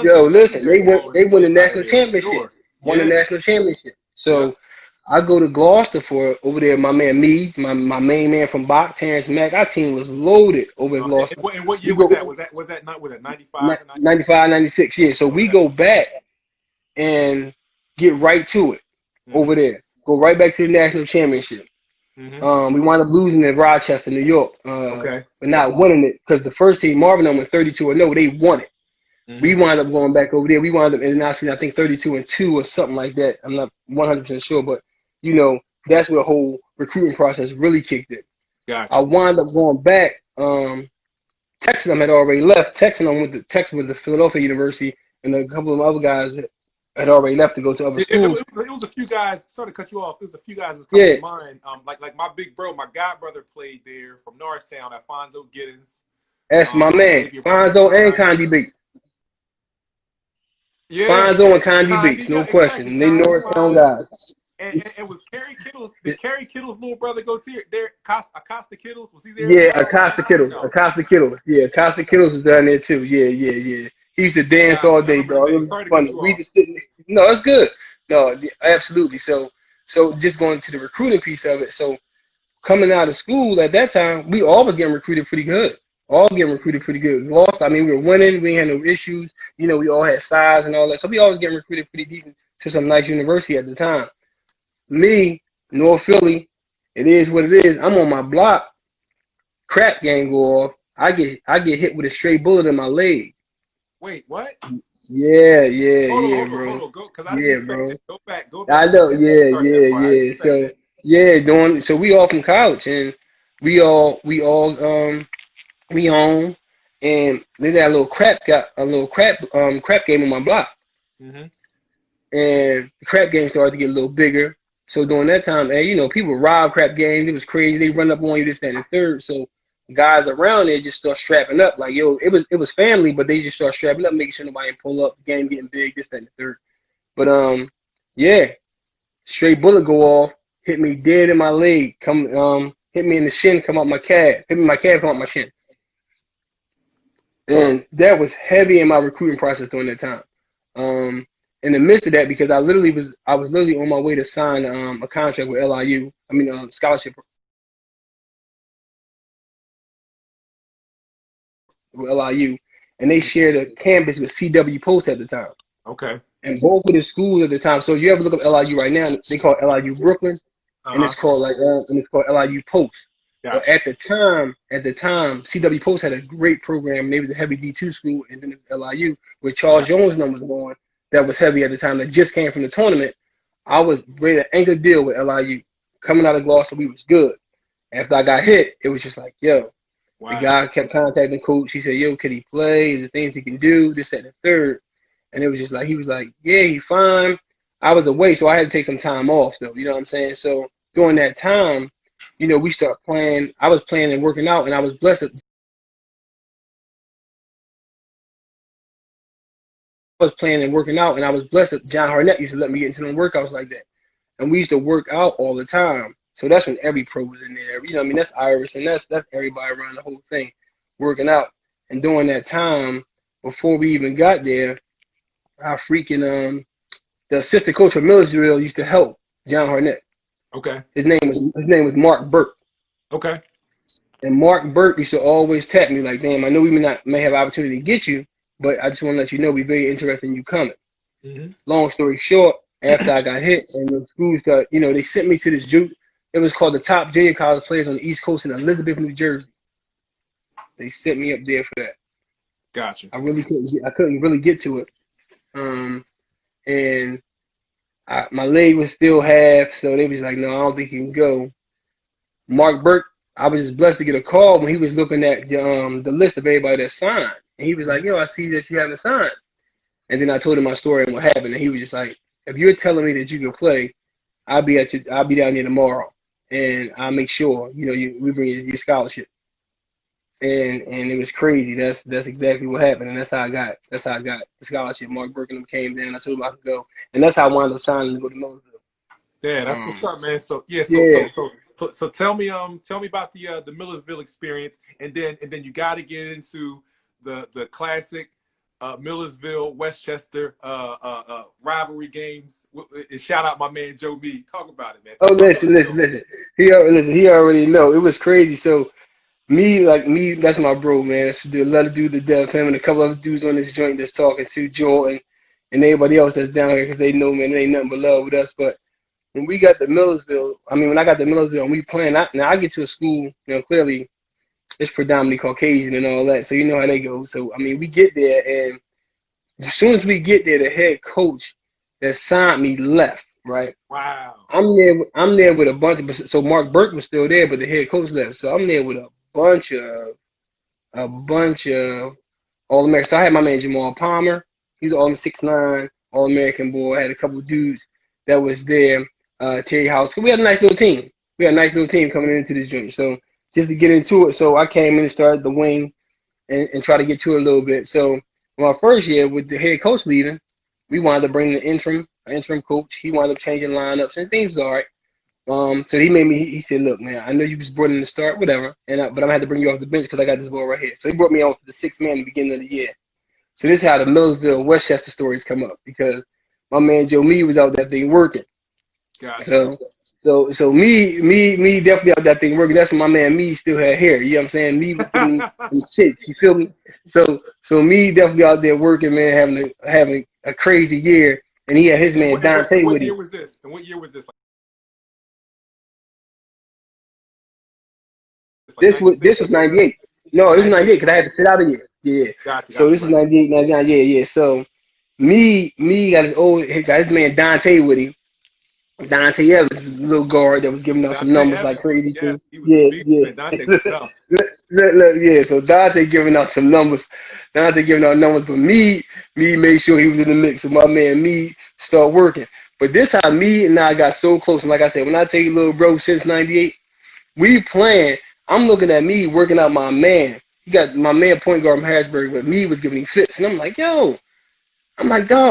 Yo, listen, they won the national championship. Sure. Won the national championship. So I go to Gloucester for over there. My man my main man from Bach, Terrence Mack. Our team was loaded over at Gloucester. And what year was that? Was that not with 95? 95, 96. Yeah. So we go back and get right to it over there. Go right back to the national championship. Mm-hmm. We wound up losing in Rochester, New York, but not winning it because the first team, Marvin, went 32-0. They won it. Mm-hmm. We wound up going back over there. We wound up in I think 32-2 or something like that. I'm not 100% sure, but that's where the whole recruiting process really kicked in. Gotcha. I wound up going back. Texan had already left. Texan went to Philadelphia University, and a couple of other guys had already left to go to other schools. It was a few guys. Sorry to cut you off. It was a few guys that's coming to mind. Like my big bro, my god brother played there from Norristown. Alfonso Giddens. That's my man. Fonzo and Condi Beats. Yeah, Fonzo and Condi Beats, no question. Exactly. They Norristown guys. And was Kerry Kittles? Did Kerry Kittles' little brother go there? Acosta Kittles, was he there? Yeah, Acosta Kittles. No. Acosta Kittles. Yeah, Acosta Kittles was down there too. Yeah. He used to dance all day, dog. It was funny. We just didn't. No, it's good. No, absolutely. So just going to the recruiting piece of it. So coming out of school at that time, we all were getting recruited pretty good. Lost. I mean, we were winning. We had no issues. We all had size and all that. So we always getting recruited pretty decent to some nice university at the time. Me, North Philly, it is what it is. I'm on my block. Crap game go off. I get hit with a stray bullet in my leg. Wait, what? Yeah, bro. Hold on. Bro. Go back. I know, yeah. So we all from college, and we home, and they got a little crap game on my block. Mm-hmm. And the crap game started to get a little bigger. So during that time, people rob crap games. It was crazy. They run up on you, this, that, and the third. So guys around there just start strapping up. Like, it was family, but they just start strapping up, making sure nobody pull up. The game getting big, this, that, and the third. But straight bullet go off, hit me dead in my leg. Hit me in the shin, come out my calf. Hit me in my calf, come out my shin. And that was heavy in my recruiting process during that time. In the midst of that, because I was literally on my way to sign a contract with LIU. I mean, scholarship with LIU, and they shared a campus with CW Post at the time. Okay. And both of the schools at the time. So you ever look up LIU right now? They call it LIU Brooklyn, and it's called LIU Post. Gotcha. But at the time, CW Post had a great program. They was a heavy D2 school, and then LIU with Charles Jones numbers going. That was heavy at the time. That just came from the tournament. I was ready to anchor deal with LIU. Coming out of Gloucester, we was good. After I got hit, it was just like, yo. Wow. The guy kept contacting coach. He said, yo, can he play? Is there things he can do? This, that, and the third. And it was just like, he was like, yeah, he's fine. I was away, so I had to take some time off, though. You know what I'm saying? So during that time, we started playing. I was playing and working out, and I was blessed. That John Harnett used to let me get into them workouts like that. And we used to work out all the time. So that's when every pro was in there. That's Iris, and that's everybody around the whole thing working out. And during that time, before we even got there, the assistant coach for Millersville used to help John Harnett. Okay. His name was Mark Burke. Okay. And Mark Burke used to always tap me like, damn, I know we may have opportunity to get you, but I just want to let you know we're very interested in you coming. Mm-hmm. Long story short, after I got hit and the schools got, they sent me to this juke. It was called the Top Junior College Players on the East Coast in Elizabeth, New Jersey. They sent me up there for that. Gotcha. I couldn't really get to it. and my leg was still half, so they was like, no, I don't think you can go. Mark Burke, I was just blessed to get a call when he was looking at the list of everybody that signed. And he was like, yo, I see that you haven't signed. And then I told him my story and what happened. And he was just like, if you're telling me that you can play, I'll be down there tomorrow. And I'll make sure, we bring you your scholarship. And it was crazy. That's exactly what happened. And that's how I got the scholarship. Mark Burke and them came down. I told him I could go. And that's how I wound up signing to go to Millersville. Yeah, that's what's up, man. So yeah, so tell me about the Millersville experience, and then you got to get into the classic Millersville Westchester rivalry games. Shout out my man Joe Meade. Talk about it, man. Listen. He already know. It was crazy. So me, that's my bro, man. The other dude to death, him and a couple other dudes on this joint that's talking to Jordan and everybody else that's down here because they know, man, they ain't nothing but love with us, but. When we got to Millersville, when I got to Millersville and we playing, now I get to a school, clearly it's predominantly Caucasian and all that, so you know how they go. So, we get there, and as soon as we get there, the head coach that signed me left, right? Wow. I'm there with a bunch of, so Mark Burke was still there, but the head coach left. So I'm there with a bunch of All-Americans. So I had my man Jamal Palmer. He's an All-6'9", All-American boy. I had a couple of dudes that was there. Terry House. We had a nice little team. Coming into this joint. So just to get into it, so I came in and started the wing and try to get to it a little bit. So my first year with the head coach leaving, we wanted to bring an interim coach. He wanted to change the lineups and things was all right. So he said, look, man, I know you was brought in to start, whatever, but I'm gonna have to bring you off the bench because I got this ball right here. So he brought me on for the 6th man at the beginning of the year. So this is how the Millersville Westchester stories come up because my man Joe Meade was out that thing working. Gotcha. So me definitely out that thing working. That's when my man me still had hair. You know what I'm saying? Me was getting some chicks. You feel me? So me definitely out there working, man, having a crazy year. And he had his man Dante with him. What year was this? And what year was this? This was 98. No, this was 98 because I had to sit out a year. Yeah. Gotcha. So this was 98, 99. Yeah. So me got his man Dante with him. Dante Evans, a little guard that was giving out some numbers like crazy. Yeah, he was a beast, man. Dante was tough. Look, so Dante giving out some numbers. But me made sure he was in the mix. So my man, me, start working. But this how me and I got so close. And like I said, when I tell you, little bro, since 98, we playing. I'm looking at me working out my man. He got my man point guard from Harrisburg, but me was giving him fits. And I'm like, dog,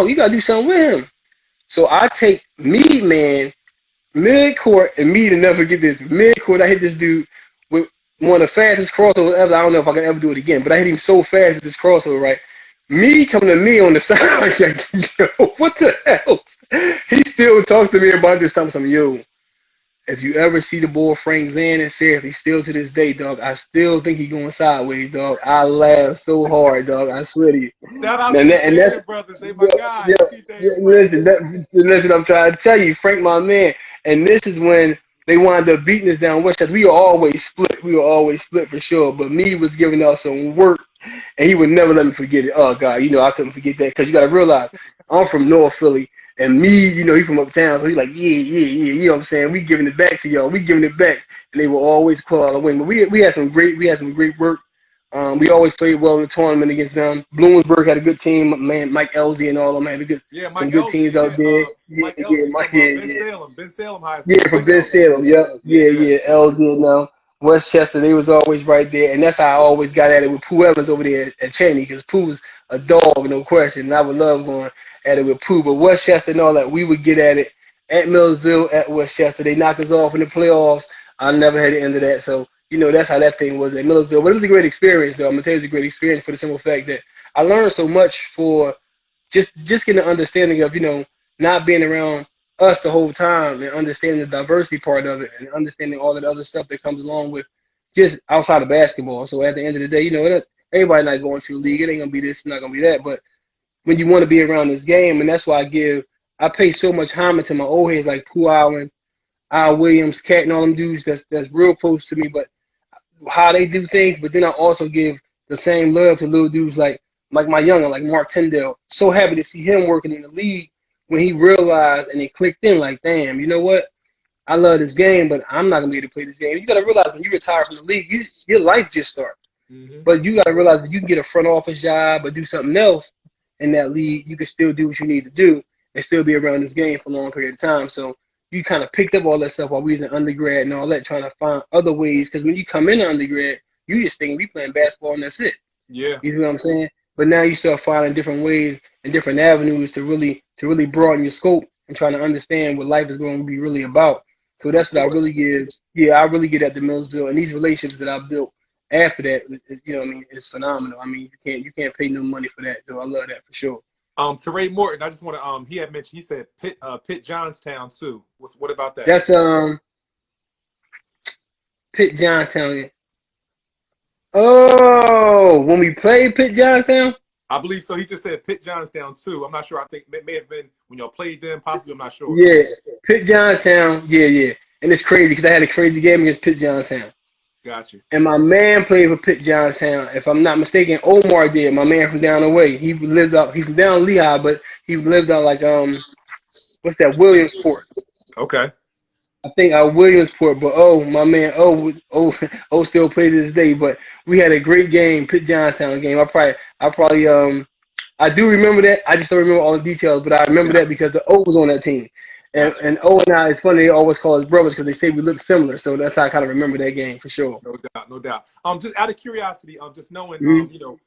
you got to do something with him. So I take me, man, mid-court, and me to never forget this. Mid-court, I hit this dude with one of the fastest crossovers ever. I don't know if I can ever do it again, but I hit him so fast with this crossover, right? Me coming to me on the side, like, yo, what the hell? He still talks to me about this time. Yo, if you ever see the boy Frank Zan and seriously, still to this day, dog, I still think he's going sideways, dog. I laugh so hard, dog. I swear to you. Shout out to the brothers. They my guy. Listen, I'm trying to tell you, Frank, my man. And this is when they wound up beating us down West. We were always split for sure. But me was giving us some work, and he would never let me forget it. Oh, God, I couldn't forget that because you got to realize I'm from North Philly. And me, he from uptown, so he's like, yeah, you know what I'm saying? We giving it back to y'all. We giving it back. And they will always call out a win. But we had some great work. We always played well in the tournament against them. Bloomsburg had a good team. Man, Mike Elsie and all of them had some good teams out there. Ben Salem High School. Yeah, from Ben Salem. Yeah. Elsie and Westchester, they was always right there. And that's how I always got at it with Pooh Evans over there at Cheney, because Pooh's a dog, no question. And I would love going at it with Pooh. But Westchester and all that, we would get at it at Millersville, at Westchester. They knocked us off in the playoffs. I never had the end of that. So, that's how that thing was at Millersville. But it was a great experience, though. I'm going to tell you it was a great experience for the simple fact that I learned so much for just getting an understanding of, not being around us the whole time and understanding the diversity part of it and understanding all that other stuff that comes along with just outside of basketball. So at the end of the day, everybody not going to the league. It ain't going to be this, it's not going to be that. But when you want to be around this game, and that's why I pay so much homage to my old heads like Pooh Allen, Al Williams, Cat, and all them dudes that's real close to me, but how they do things. But then I also give the same love to little dudes like my youngin, like Mark Tyndale. So happy to see him working in the league when he realized and it clicked in, like, damn, you know what? I love this game, but I'm not gonna be able to play this game. You gotta realize when you retire from the league, your life just starts. Mm-hmm. But you gotta realize that you can get a front office job or do something else in that league. You can still do what you need to do and still be around this game for a long period of time. So you kind of picked up all that stuff while we was in undergrad and all that, trying to find other ways. Because when you come into undergrad, you just think we playing basketball and that's it. Yeah. You see what I'm saying? But now you start finding different ways and different avenues to really broaden your scope and trying to understand what life is going to be really about. So that's what I really give. Yeah, I really get at the Millersville, and these relationships that I built after that, you know what I mean, it's phenomenal. I mean, you can't pay no money for that. So I love that for sure. To Ray Morton, I just want to he had mentioned, he said Pitt Johnstown too. What about that? That's Pitt Johnstown. Oh, when we played Pitt Johnstown? I believe so. He just said Pitt Johnstown too. I'm not sure. I think it may have been when y'all played them, possibly. I'm not sure. Yeah, Pitt Johnstown. Yeah. And it's crazy because I had a crazy game against Pitt Johnstown. Got you. And my man played for Pitt Johnstown. If I'm not mistaken, Omar did. My man from down the way. He lives out. He's from down Lehigh, but he lived out like what's that, Williamsport? Okay. I think Williamsport, but my man, still plays to this day. But we had a great game, Pitt Johnstown game. I do remember that. I just don't remember all the details, but I remember that because the O was on that team. And O and I, it's funny, they always call us brothers because they say we look similar. So that's how I kind of remember that game for sure. No doubt. Just out of curiosity, just knowing, you know,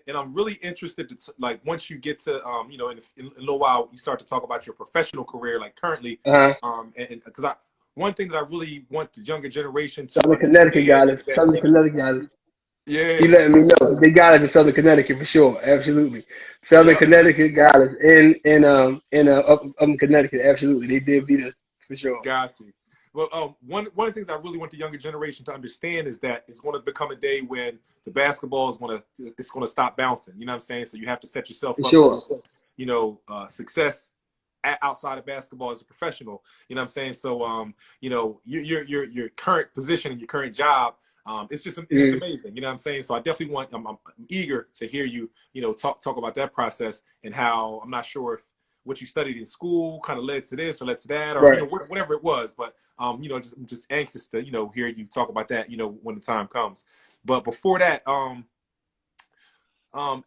and I'm really interested to, like, once you get to, you know, in a little while, you start to talk about your professional career, like currently, and because one thing that I really want the younger generation to Southern Connecticut guys. Yeah. He letting me know. They got us in Southern Connecticut for sure. Absolutely. Southern Connecticut got us in up in Connecticut. Absolutely. They did beat us for sure. Got you. Well, one of the things I really want the younger generation to understand is that it's going to become a day when the basketball is going to stop bouncing. You know what I'm saying? So you have to set yourself up for, you know, success outside of basketball as a professional. You know what I'm saying? So you know, your current position and your current job, it's just amazing. You know what I'm saying? So I definitely want, I'm eager to hear you, you know, talk about that process and how, I'm not sure if what you studied in school kind of led to this or led to that, or you know, whatever it was. But you know, I'm just anxious to, you know, hear you talk about that, you know, when the time comes. But before that,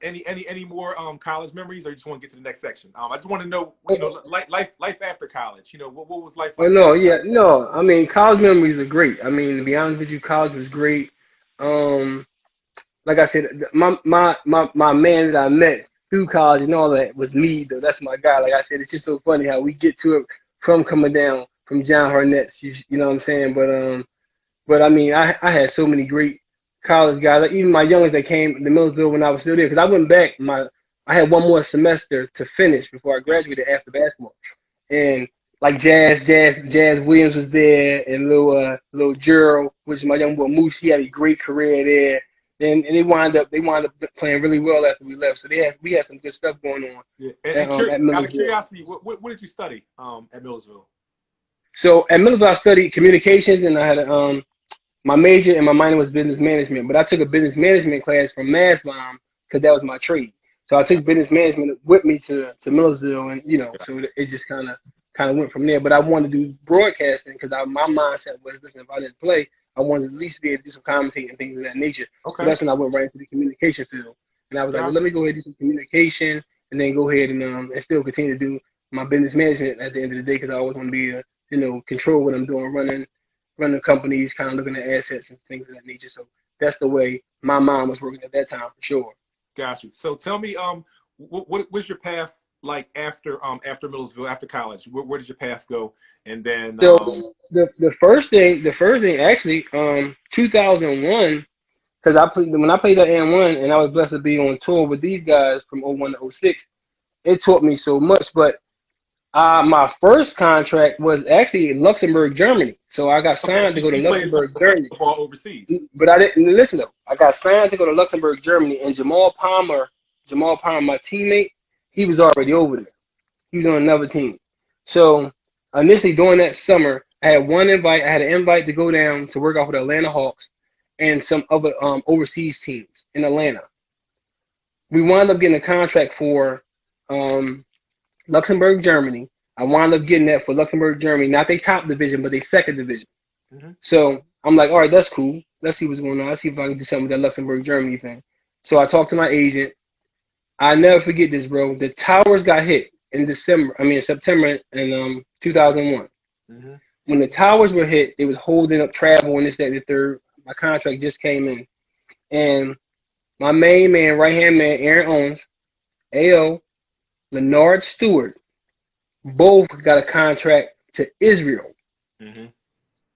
any more college memories, or you just want to get to the next section? I just want to know, you know, life after college. You know, what was life like? No. I mean, college memories are great. I mean, to be honest with you, college was great. Like I said, my man that I met through college and all that was me, though. That's my guy. Like I said, it's just so funny how we get to it from coming down from John Harnett's. You know what I'm saying? But I mean, I had so many great college guys. Like even my youngest that came to Millersville when I was still there, because I went back. I had one more semester to finish before I graduated after basketball, and like Jazz Williams was there, and little Gerald, which is my young boy Moose. He had a great career there. And they wound up playing really well after we left. So we had some good stuff going on. Yeah. And out of curiosity, what did you study at Millersville? So at Millersville, I studied communications, and I had my major and my minor was business management. But I took a business management class from MassBomb because that was my trade. So I took business management with me to Millersville, and you know, so it just kind of went from there. But I wanted to do broadcasting because my mindset was, listen, if I didn't play, I wanted to at least be able to do some commentating and things of that nature. Okay. So that's when I went right into the communication field. And I was like, well, let me go ahead and do some communication and then go ahead and still continue to do my business management at the end of the day, because I always want to be, you know, control what I'm doing, running companies, kind of looking at assets and things of that nature. So that's the way my mind was working at that time for sure. Got you. So tell me, what was your path like after Millersville, after college? Where did your path go? And then so the first thing actually 2001, because when I played at AND1 and I was blessed to be on tour with these guys from 01 to 06, it taught me so much. But my first contract was actually in Luxembourg, Germany. So I got signed to go to Luxembourg, Germany. Overseas. But I didn't listen though. I got signed to go to Luxembourg, Germany, and Jamal Palmer, my teammate, he was already over there. He was on another team. So initially during that summer, I had an invite to go down to work out with the Atlanta Hawks and some other overseas teams in Atlanta. We wound up getting a contract for Luxembourg, Germany. I wound up getting that for Luxembourg, Germany. Not their top division, but their second division. Mm-hmm. So I'm like, all right, that's cool. Let's see what's going on. Let's see if I can do something with that Luxembourg, Germany thing. So I talked to my agent. I never forget this, bro. The towers got hit in September in 2001. Mm-hmm. When the towers were hit, it was holding up travel and this, that, and the third. My contract just came in. And my main man, right-hand man, Aaron Owens, AO, Leonard Stewart, both got a contract to Israel. Mm-hmm.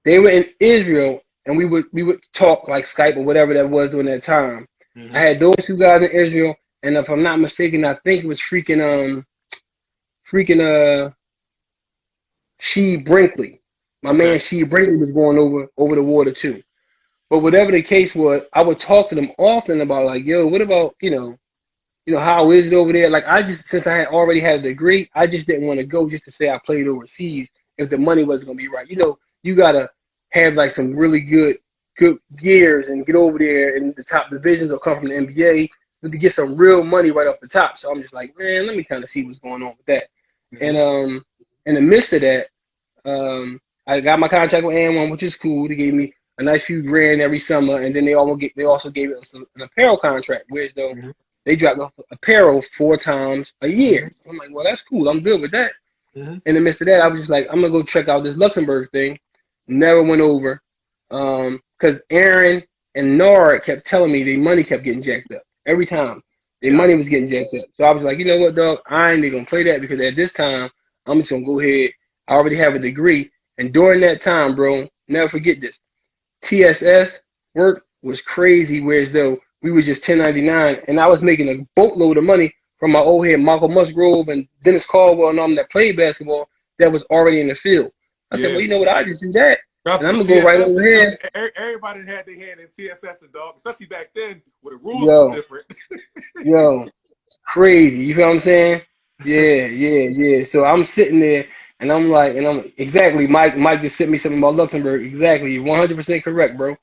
They were in Israel, and we would talk like Skype or whatever that was during that time. Mm-hmm. I had those two guys in Israel, and if I'm not mistaken, I think it was freaking She Brinkley. My man She Brinkley was going over the water too. But whatever the case was, I would talk to them often about like, yo, what about how is it over there? Like since I had already had a degree, I just didn't want to go just to say I played overseas if the money wasn't gonna be right. You gotta have like some really good years and get over there in the top divisions or come from the NBA to get some real money right off the top. So I'm just like, man, let me kind of see what's going on with that. Mm-hmm. And in the midst of that, I got my contract with AND1, which is cool. They gave me a nice few grand every summer, and then they also gave us an apparel contract, which though they dropped off apparel 4 times a year. I'm like, well, that's cool. I'm good with that. In the midst of that, I was just like, I'm gonna go check out this Luxembourg thing. Never went over, because Aaron and Nard kept telling me their money kept getting jacked up every time. Their money was getting jacked up. So I was like, you know what, dog? I ain't gonna play that because at this time, I'm just gonna go ahead. I already have a degree, and during that time, bro, never forget this. TSS work was crazy, whereas though we was just 1099, and I was making a boatload of money from my old head Michael Musgrove and Dennis Caldwell and them that played basketball that was already in the field. I said, well, you know what? I just do that. And I'm going to go right over here. Everybody had their hand in TSS and dog, especially back then where the rules were different. Yo, crazy. You feel what I'm saying? Yeah. So I'm sitting there and I'm like, exactly, Mike just sent me something about Luxembourg. Exactly. 100% correct, bro.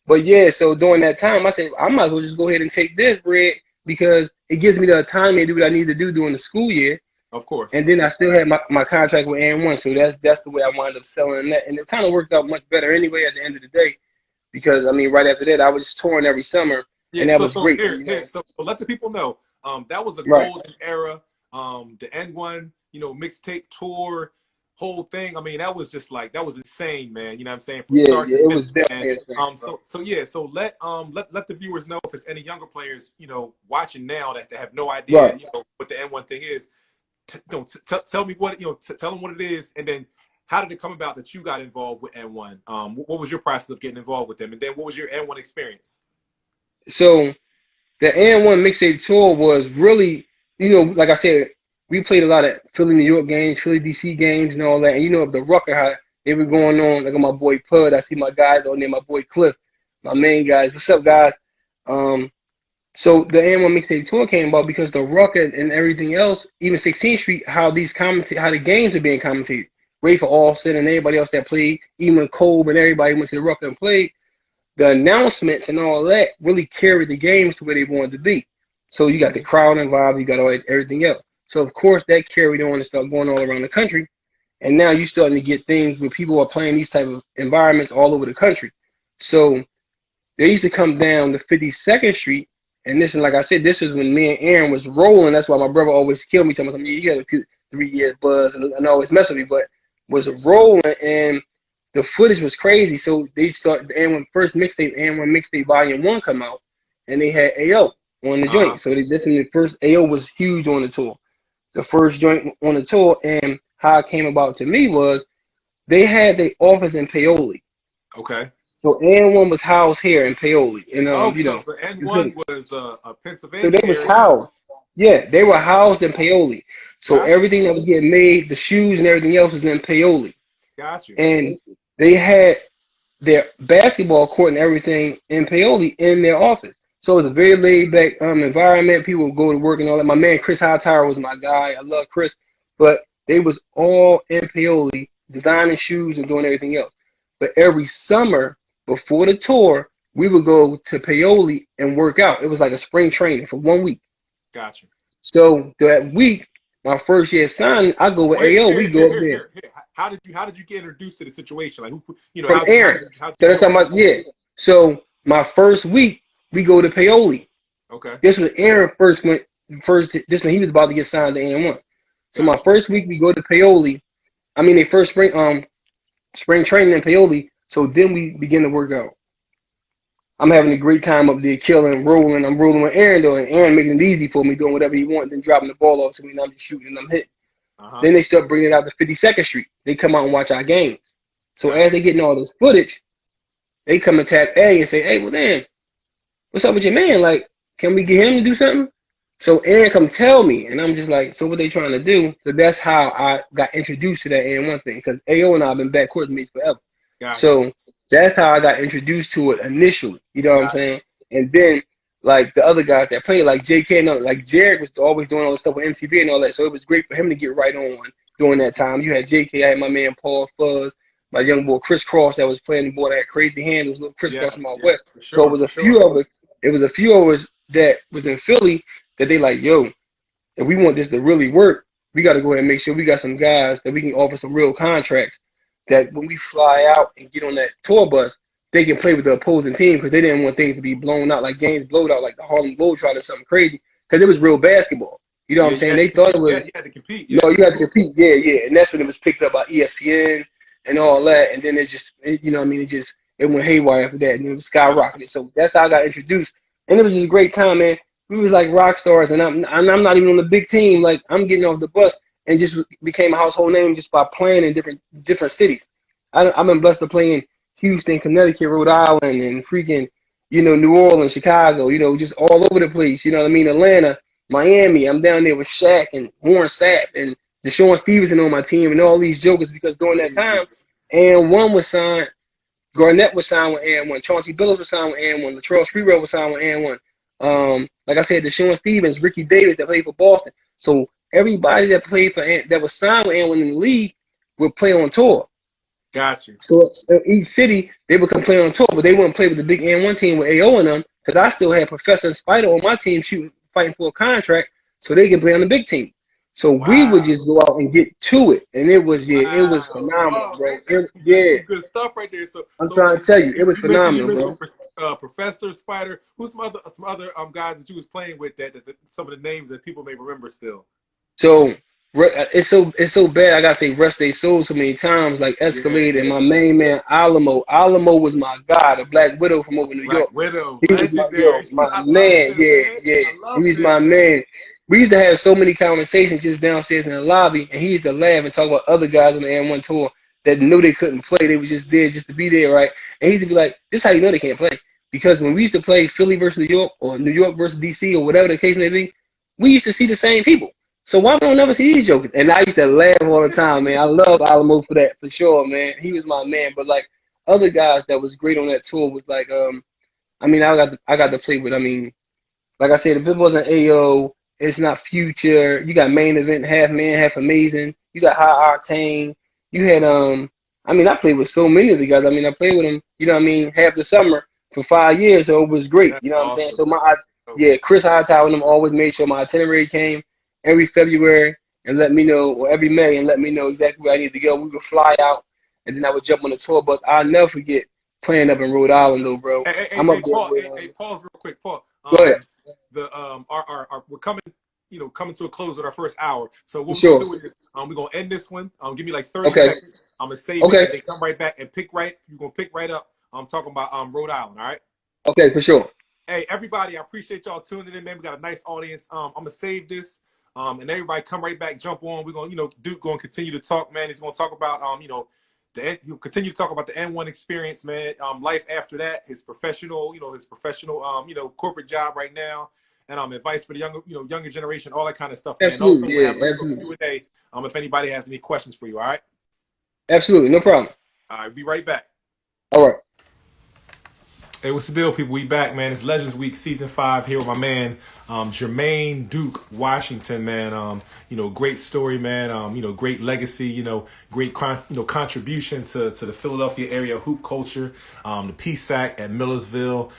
But yeah, so during that time, I said, I might as well just go ahead and take this bread because it gives me the autonomy to do what I need to do during the school year. Of course. And then I still had my contract with AND1, so that's the way I wound up selling that. And it kind of worked out much better anyway at the end of the day because, right after that, I was just touring every summer, and that was great. So let the people know, that was a golden era, the AND1, mixtape tour, whole thing. That was just like, that was insane, man. You know what I'm saying? From start to finish, it was definitely insane. So let the viewers know if there's any younger players, watching now that have no idea, what the AND1 thing is. Tell me what tell them what it is, and then how did it come about that you got involved with AND1? What was your process of getting involved with them, and then what was your AND1 experience? So the AND1 mixtape tour was really, like I said, we played a lot of Philly, New York games, Philly, DC games, and all that. And the Rucker, how they were going on. Like my boy Pud, I see my guys on there, my boy Cliff, my main guys. What's up, guys? So the AND1 mixtape tour came about because the Rucker and everything else, even 16th Street, how the games were being commentated. Ray for Austin and everybody else that played, even Cole and everybody went to the Rucker and played. The announcements and all that really carried the games to where they wanted to be. So you got the crowd involved, you got everything else. So of course that carried on and started going all around the country. And now you're starting to get things where people are playing these type of environments all over the country. So they used to come down to 52nd Street. And this is, like I said, this was when me and Aaron was rolling. That's why my brother always killed me. Telling me, you got a good 3 years buzz, and always mess with me. But was rolling, and the footage was crazy. So they started the AND1 first mixtape, AND1 Mixtape Volume 1 come out, and they had AO on the joint. So this one, the first AO was huge on the tour. The first joint on the tour, and how it came about to me was they had their office in Paoli. Okay. So AND1 was housed here in Paoli, and so AND1 was a Pennsylvania. So they was housed. Yeah, they were housed in Paoli. So everything that was getting made, the shoes and everything else was in Paoli. Got you. And they had their basketball court and everything in Paoli in their office. So it was a very laid back environment. People would go to work and all that. My man Chris Hightower was my guy. I love Chris, but they was all in Paoli designing shoes and doing everything else. But every summer, before the tour, we would go to Paoli and work out. It was like a spring training for 1 week. Gotcha. So that week, My first year signing, I go with Wait, AO. We go up there here. How did you get introduced to the situation? Like, who, from Aaron. how'd So you that's know? how much. Yeah. So my first week, we go to Paoli. Okay, This was Aaron first went first. This when he was about to get signed to AND1. So my gotcha. first week, we go to Paoli. I mean, they first spring training in Paoli. So then we begin to work out. I'm having a great time up there, killing, rolling. I'm rolling with Aaron though, and Aaron making it easy for me, doing whatever he wants, then dropping the ball off to me, and I'm just shooting and I'm hitting. Uh-huh. Then they start bringing it out to 52nd Street. They come out and watch our games. So Gotcha. as they getting all this footage, they come and tap A and say, "Hey, well, damn, what's up with your man? Like, can we get him to do something?" So Aaron come tell me, and I'm just like, "So what they trying to do?" So that's how I got introduced to that AND1 thing, because AO and I have been backcourt mates forever. Gotcha. So that's how I got introduced to it initially. You know what I'm Gotcha. saying? And then like the other guys that played, like JK and all, like Jared was always doing all this stuff with MTV and all that. So it was great for him to get right on during that time. You had JK, I had my man Paul Fuzz, my young boy Chris Cross that was playing the boy that had crazy handles, little Chris Cross from out west. For So it sure, was for a few sure. of us. It was a few of us that was in Philly that they like, yo, if we want this to really work, we got to go ahead and make sure we got some guys that we can offer some real contracts that when we fly out and get on that tour bus, they can play with the opposing team because they didn't want things to be blown out, like games blowed out, like the Harlem Globetrotters or something crazy, because it was real basketball. You know what Yeah, I'm saying? They thought it was, you had to compete. no, you had to compete. Yeah, yeah. And that's when it was picked up by ESPN and all that. And then you know what I mean? It went haywire after that. And it was skyrocketed. So that's how I got introduced. And it was just a great time, man. We was like rock stars. And I'm not even on the big team. Like, I'm getting off the bus and just became a household name just by playing in different cities. I've been blessed to play in Houston, Connecticut, Rhode Island, and freaking, New Orleans, Chicago, just all over the place. You know what I mean? Atlanta, Miami. I'm down there with Shaq and Warren Sapp and Deshaun Stevenson on my team and all these jokers because during that time, AND1 was signed. Garnett was signed with AND1. Chauncey Billups was signed with AND1. Latrell Sprewell was signed with AND1. Like I said, Deshaun Stevens, Ricky Davis that played for Boston. So everybody that played for that was signed with AND1 in the league would play on tour. Got you. So in each city, they would come play on tour, but they wouldn't play with the big AND1 team with AO and them because I still had Professor and Spider on my team fighting for a contract so they can play on the big team. So we would just go out and get to it, and it was phenomenal, bro. That's some good stuff right there. So I'm trying to tell you, it was phenomenal, you bro. mentioned Professor Spider. Who's some other guys that you was playing with that some of the names that people may remember still. So it's so bad. I gotta say rest their souls so many times, like Escalade and my main man Alamo. Alamo was my guy, the Black Widow from over New York. Black Widow, He was my I man. love Yeah. I love He was my man. We used to have so many conversations just downstairs in the lobby, and he used to laugh and talk about other guys on the AND1 tour that knew they couldn't play. They were just there just to be there, right? And he used to be like, "This is how you know they can't play." Because when we used to play Philly versus New York or New York versus DC or whatever the case may be, we used to see the same people. So why don't I never see these jokers? And I used to laugh all the time, man. I love Alamo for that, for sure, man. He was my man. But like other guys that was great on that tour was like, I got to play with. I mean, like I said, if it wasn't AO, it's not Future. You got Main Event, Half Man, Half Amazing. You got High Octane. You had I played with so many of the guys. I mean, I played with them. You know what I mean? Half the summer for 5 years, so it was great. That's You know what I'm saying? So awesome. Chris Hightower and them always made sure my itinerary came every February and let me know, or every May and let me know exactly where I need to go. We would fly out, and then I would jump on the tour bus. I'll never forget playing up in Rhode Island, though, bro. I'm up there. Paul. Pause real quick, Paul. Go ahead. We're coming to a close with our first hour. So what Sure. we're gonna do is we're gonna end this one. Give me like 30 Okay. seconds. I'm gonna save Okay. it and then come right back and you're gonna pick right up. I'm talking about Rhode Island, all right? Okay, for sure. Hey everybody, I appreciate y'all tuning in, man. We got a nice audience. I'm gonna save this. And everybody come right back, jump on. We're gonna, Duke gonna continue to talk, man. He's gonna talk about he'll continue to talk about the AND1 experience, man. Life after that, his professional corporate job right now, and advice for the younger generation, all that kind of stuff, man. Absolutely, Also, yeah, absolutely. Q&A. If anybody has any questions for you, all right? Absolutely, no problem. All right, be right back. All right. Hey, what's the deal, people? We back, man. It's Legends Week, Season 5 here with my man, Jermaine Duke Washington, man. Great story, man. Great legacy, great contribution to the Philadelphia area hoop culture. The PSAC at Millersville.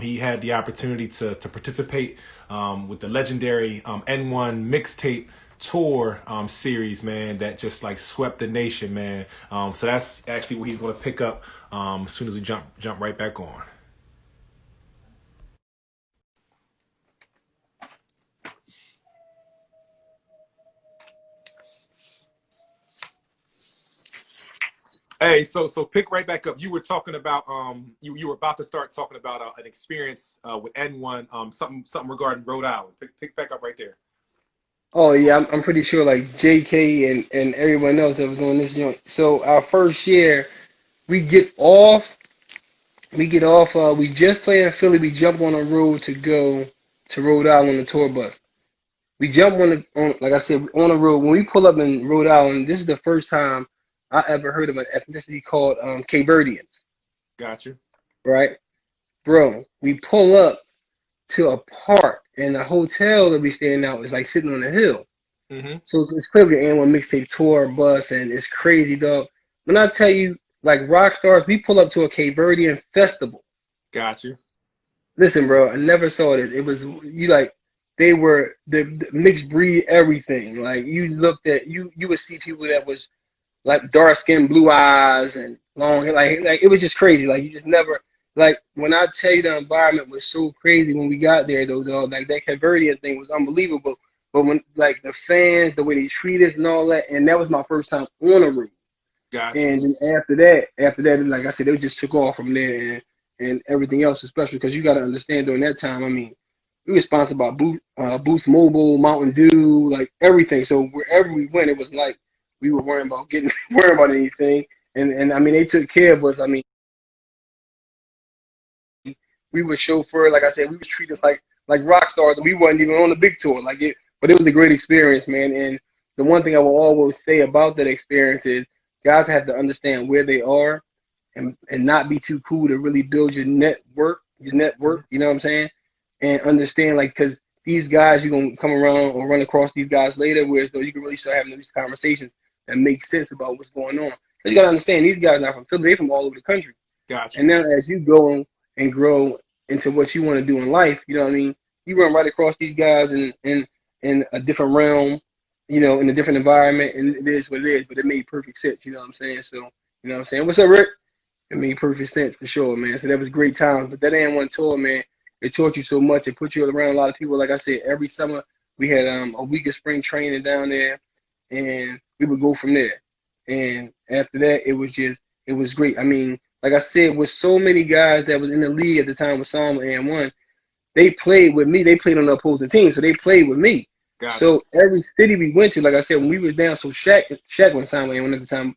He had the opportunity to participate with the legendary AND1 Mixtape tour series, man, that just like swept the nation, man. So that's actually what he's going to pick up as soon as we jump right back on. Hey, so pick right back up. You were talking about you were about to start talking about an experience with N1 something regarding Rhode Island. Pick back up right there. Oh yeah, I'm pretty sure like JK and everyone else that was on this joint. So our first year, we get off. We get off. We just played in Philly. We jump on the road to go to Rhode Island on the tour bus. We jump on like I said on the road. When we pull up in Rhode Island, this is the first time I ever heard of an ethnicity called Cape Verdeans. Gotcha. Right, bro. We pull up to a park, and the hotel that we staying out is like sitting on a hill. Mm-hmm. So it's clearly an AND1 Mixtape tour bus, and it's crazy, dog. When I tell you, like rock stars, we pull up to a Cape Verdean festival. Gotcha. Listen, bro, I never saw this. It was you like they were the mixed breed everything. Like you looked at you would see people that was like dark skin, blue eyes, and long hair. Like it was just crazy. Like you just never like when I tell you the environment was so crazy when we got there, though, dog. Like that Cape Verdean thing was unbelievable. But when like the fans, the way they treat us and all that, and that was my first time on a road. Gotcha. And then after that, like I said, they just took off from there and everything else, especially because you got to understand during that time. I mean, we were sponsored by Boost Mobile, Mountain Dew, like everything. So wherever we went, it was like we were worrying about anything. And I mean, they took care of us. I mean, we were chauffeured. Like I said, we were treated like rock stars. We wasn't even on the big tour. But it was a great experience, man. And the one thing I will always say about that experience is guys have to understand where they are and not be too cool to really build your network, you know what I'm saying? And understand, like, because these guys, you're going to come around or run across these guys later, whereas though you can really start having these conversations that make sense about what's going on. But you got to understand, these guys are not from Philly, they're from all over the country. Gotcha. And now as you go and grow into what you want to do in life, you know what I mean? You run right across these guys in a different realm, you know, in a different environment, and it is what it is, but it made perfect sense, you know what I'm saying? So, you know what I'm saying? What's up, Rick? It made perfect sense for sure, man. So that was a great time. But that AND1 tour, man, it taught you so much. It put you around a lot of people. Like I said, every summer we had a week of spring training down there, and we would go from there. And after that, it was great. I mean, like I said, with so many guys that was in the league at the time with Sama AND1, they played with me. They played on the opposing team, so they played with me. Gotcha. So every city we went to, like I said, when we was down, so Shaq wasn't signed with AND1 at the time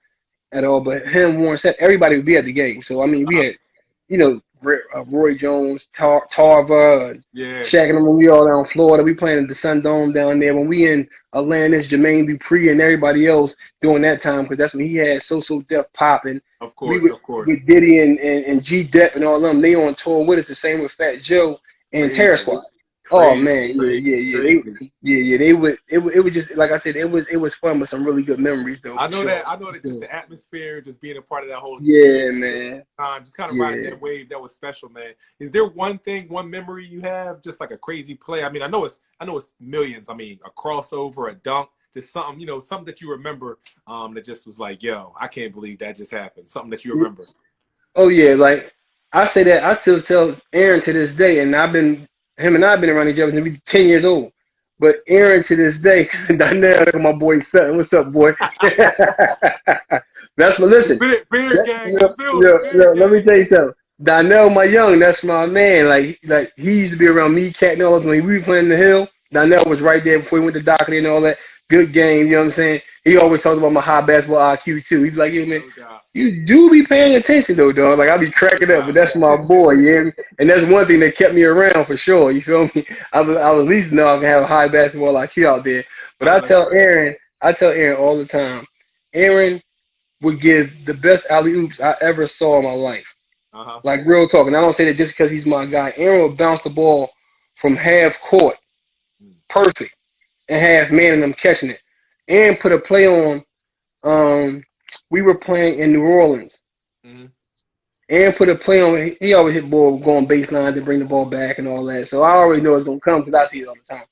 at all, but him, Warren Sapp, everybody would be at the game. So I mean, we had, you know, Roy Jones, Tarva, yeah, Shaq and them when we all down in Florida. We playing at the Sun Dome down there. When we in Atlanta, Jermaine Dupree and everybody else during that time, because that's when he had So Def popping. Of course, of course. With Diddy and G Dep and all of them, they on tour with us. The same with Fat Joe and Terror Squad. Oh man, yeah. They would. It was just like I said. It was fun with some really good memories though. I know that just the atmosphere, just being a part of that whole experience, man. Just kind of riding that wave. That was special, man. Is there one memory you have, just like a crazy play? I mean, I know it's millions. I mean, a crossover, a dunk, just something, you know, something that you remember that just was like, yo, I can't believe that just happened. Something that you remember. Oh yeah, like I say that I still tell Aaron to this day, and him and I have been around each other since we were 10 years old. But Aaron to this day, Donnell, my boy, what's up, boy? That's my listen. Beer gang. Let me tell you something. Donnell, my young, that's my man. Like he used to be around me, Cat, and all that. When we were playing the hill, Donnell was right there before he went to Dockley and all that. Good game, you know what I'm saying? He always talked about my high basketball IQ too. He'd be like, "Yo, man, you do be paying attention though, dog." Like I be cracking up, but that's my boy, yeah. And that's one thing that kept me around for sure. You feel me? I was at least know I can have a high basketball IQ out there. But I tell Aaron all the time, Aaron would give the best alley oops I ever saw in my life. Like real talk. And I don't say that just because he's my guy. Aaron would bounce the ball from half court, perfect, and half man and them catching it, and put a play on. We were playing in New Orleans, and put a play on. He always hit ball going baseline to bring the ball back and all that. So I already know it's gonna come because I see it all the time.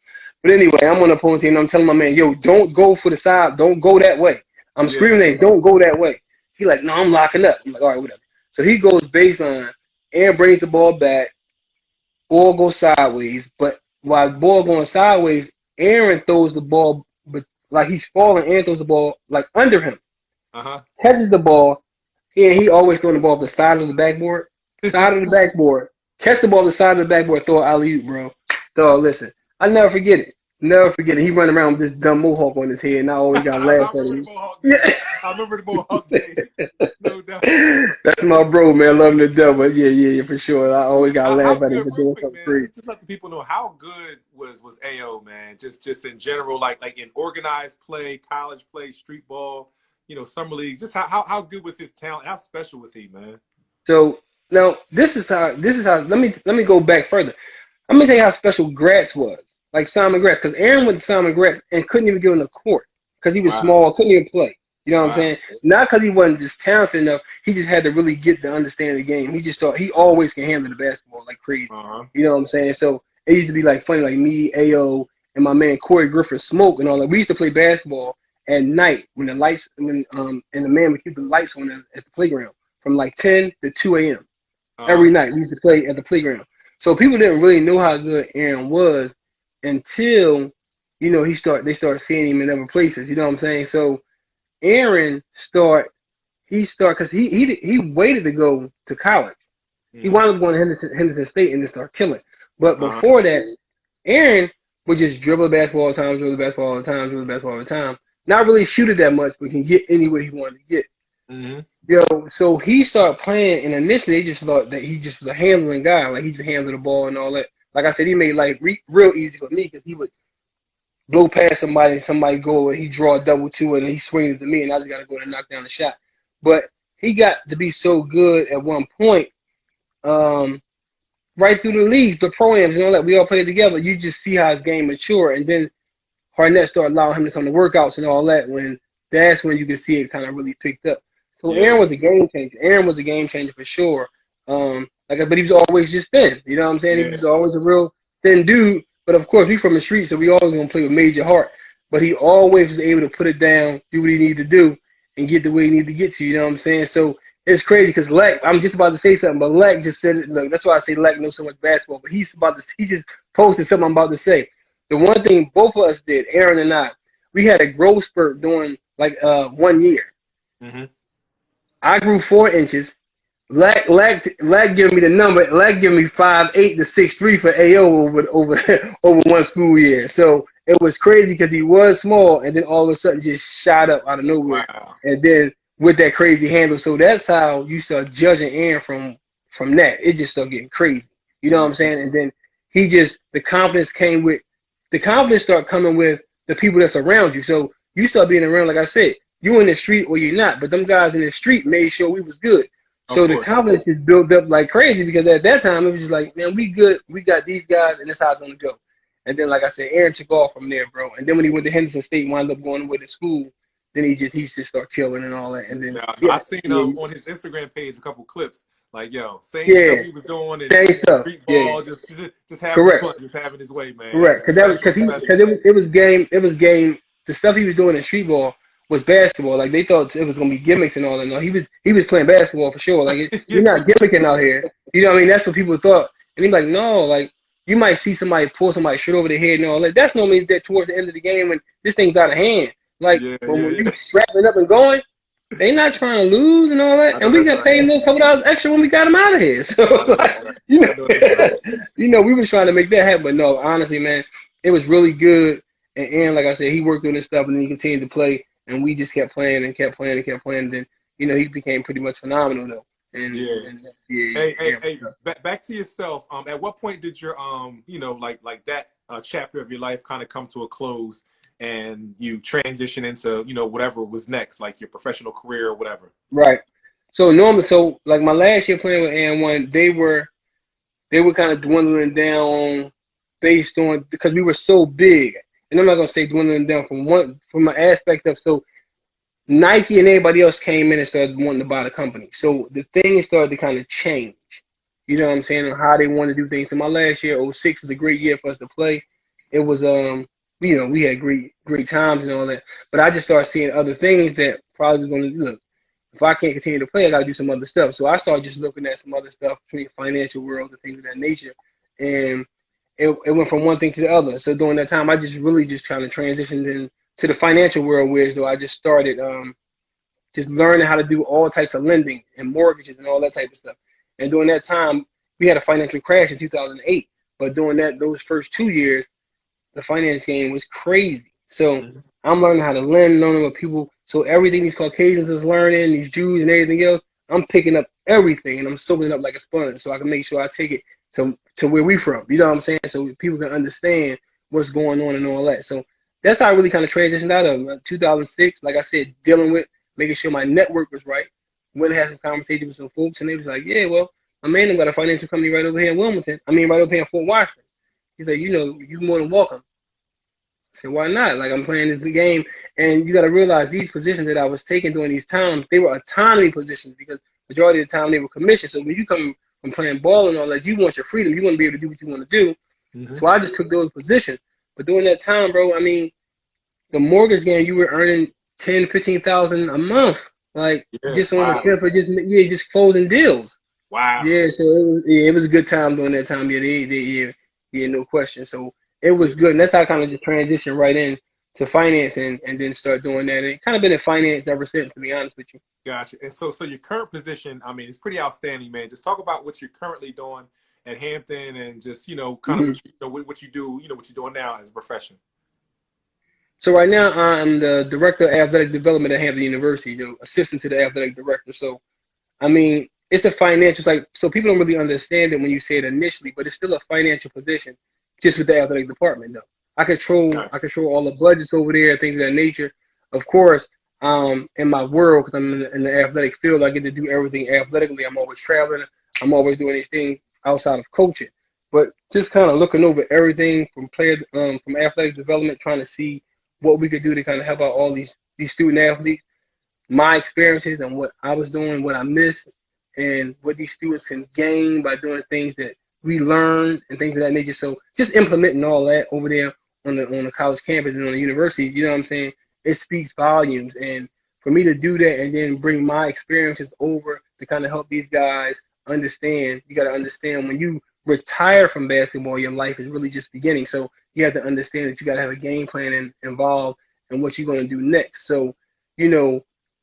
But anyway, I'm on the opponent team and I'm telling my man, yo, don't go for the side. Don't go that way. I'm screaming at him, don't go that way. He like, no, I'm locking up. I'm like, all right, whatever. So he goes baseline and brings the ball back. Ball goes sideways. But while the ball going sideways, Aaron throws the ball, but like he's falling and throws the ball like under him. Catches the ball. Yeah, he always throwing the ball off the side of the backboard. Side of the backboard. Catch the ball off the side of the backboard, throw it alley-oop, bro. So listen, I never forget it. Never forget it. He run around with this dumb mohawk on his head, and I always got laughed at him. I remember the mohawk day. No doubt. That's my bro, man. I love him to death, but yeah, for sure. I always got laughed at him for doing something crazy. Just let the people know how good was AO, man. Just in general, like in organized play, college play, street ball, summer league. Just how good was his talent? How special was he, man? So now this is how. Let me go back further. I'm gonna tell you how special Gratz was. Like Simon Gratz, because Aaron went to Simon Gratz and couldn't even get on the court because he was small, couldn't even play. You know what I'm saying? Not because he wasn't just talented enough. He just had to really get to understand the game. He just thought he always can handle the basketball like crazy. You know what I'm saying? So it used to be like funny, like me, AO, and my man Corey Griffith Smoke and all that. We used to play basketball at night when the lights, and the man would keep the lights on at the playground from like 10 to 2 a.m. Every night. We used to play at the playground. So people didn't really know how good Aaron was until, they start seeing him in other places. You know what I'm saying? So Aaron because he waited to go to college. He wound up going to Henderson State and then start killing. But before that, Aaron would just dribble the basketball all the time, dribble the basketball all the time, dribble the basketball all the time. Not really shoot it that much, but can get anywhere he wanted to get. So he started playing, and initially they just thought that he just was a handling guy, like he just handled the ball and all that. Like I said, he made life real easy for me because he would blow past somebody go, and he draw a double two, and he swings it to me, and I just got to go and knock down the shot. But he got to be so good at one point, right through the leagues, the pro-ams and all that, we all played together. You just see how his game matured, and then Harnett started allowing him to come to workouts and all that. That's when you could see it kind of really picked up. So Aaron was a game changer. Aaron was a game changer for sure. But he was always just thin. You know what I'm saying? He was always a real thin dude. But of course, he's from the streets, so we always gonna play with major heart. But he always was able to put it down, do what he needed to do, and get the way he needed to get to. You know what I'm saying? So it's crazy because Leck. I'm just about to say something, but Leck just said it. Look, that's why I say Leck knows so much basketball. But he just posted something I'm about to say. The one thing both of us did, Aaron and I, we had a growth spurt during 1 year. I grew 4 inches. Lack giving me the number. Lack giving me 5'8" to 6'3" for AO over one school year. So it was crazy because he was small, and then all of a sudden just shot up out of nowhere. And then with that crazy handle, so that's how you start judging Aaron from that. It just started getting crazy. You know what I'm saying? And then the confidence start coming with the people that's around you. So you start being around, like I said, you in the street or you're not, but them guys in the street made sure we was good. So the confidence is built up like crazy because at that time it was just like, man, we good. We got these guys, and this is how it's gonna go. And then, like I said, Aaron took off from there, bro. And then when he went to Henderson State, wound up going away to school. Then he just started killing and all that. And then I seen on his Instagram page a couple clips, like same stuff he was doing, and same stuff. Street ball, just having fun, just having his way, man. Correct, because it was game. The stuff he was doing in street ball was basketball. Like they thought it was gonna be gimmicks and all that. No, he was playing basketball for sure. Like you're not gimmicking out here. You know what I mean? That's what people thought. And he's like, no, like you might see somebody pull somebody's shirt over their head and all that. That's normally that towards the end of the game when this thing's out of hand. Like when you strapping up and going, they not trying to lose and all that. And we got paid a little couple dollars extra when we got them out of here. So we was trying to make that happen. But no, honestly, man, it was really good. And Aaron, like I said, he worked on this stuff and then he continued to play. And we just kept playing and kept playing and kept playing. And then, he became pretty much phenomenal, though. Hey, back to yourself. At what point did your, like that chapter of your life kind of come to a close and you transition into, whatever was next, like your professional career or whatever? Right. So like my last year playing with AND1, they were kind of dwindling down based on, because we were so big. And I'm not gonna say dwindling down from an aspect of, so Nike and everybody else came in and started wanting to buy the company. So the things started to kind of change. You know what I'm saying? And how they want to do things. So my last year, 06, was a great year for us to play. It was we had great times and all that. But I just started seeing other things that probably was going to look. If I can't continue to play, I got to do some other stuff. So I started just looking at some other stuff between financial worlds and things of that nature, and it went from one thing to the other. So during that time, I just really just kind of transitioned into the financial world, where though I just started just learning how to do all types of lending and mortgages and all that type of stuff. And during that time, we had a financial crash in 2008. But during those first 2 years, the finance game was crazy. So I'm learning how to lend, learning what people. So everything these Caucasians is learning, these Jews and everything else, I'm picking up everything and I'm soaking it up like a sponge, so I can make sure I take it to where we from. You know what I'm saying? So people can understand what's going on and all that. So that's how I really kind of transitioned out of 2006. Like I said, dealing with making sure my network was right. Went and had some conversations with some folks, and they was like, "Yeah, well, my man got a financial company right over here in Wilmington. Right over here in Fort Washington." He's like, "You're more than welcome." I said, "Why not? Like, I'm playing this game." And you got to realize these positions that I was taking during these times, they were autonomy positions, because majority of the time they were commissioned. So when you come from playing ball and all that, you want your freedom. You want to be able to do what you want to do. So I just took those positions. But during that time, bro, the mortgage game, you were earning 10, 15,000 a month, like just on the strength of just closing deals. Wow. Yeah, so it was a good time during that time. Yeah, no question. So it was good, and that's how I kind of just transitioned right in to finance and then start doing that. And it kind of been in finance ever since, to be honest with you. Gotcha. And so your current position, it's pretty outstanding, man. Just talk about what you're currently doing at Hampton, and just kind of what you do, what you're doing now as a profession. So right now I'm the director of athletic development at Hampton University, assistant to the athletic director. So it's a financial, so people don't really understand it when you say it initially, but it's still a financial position, just with the athletic department, though. I control all the budgets over there, things of that nature. Of course, in my world, because I'm in the athletic field, I get to do everything athletically. I'm always traveling. I'm always doing these things outside of coaching. But just kind of looking over everything from athletic development, trying to see what we could do to kind of help out all these student athletes, my experiences and what I was doing, what I missed, and what these students can gain by doing things that we learned and things of that nature. So just implementing all that over there on the college campus and on the university, you know what I'm saying? It speaks volumes. And for me to do that and then bring my experiences over to kind of help these guys understand, you got to understand when you retire from basketball, your life is really just beginning. So you have to understand that you got to have a game plan involved in what you're going to do next. So,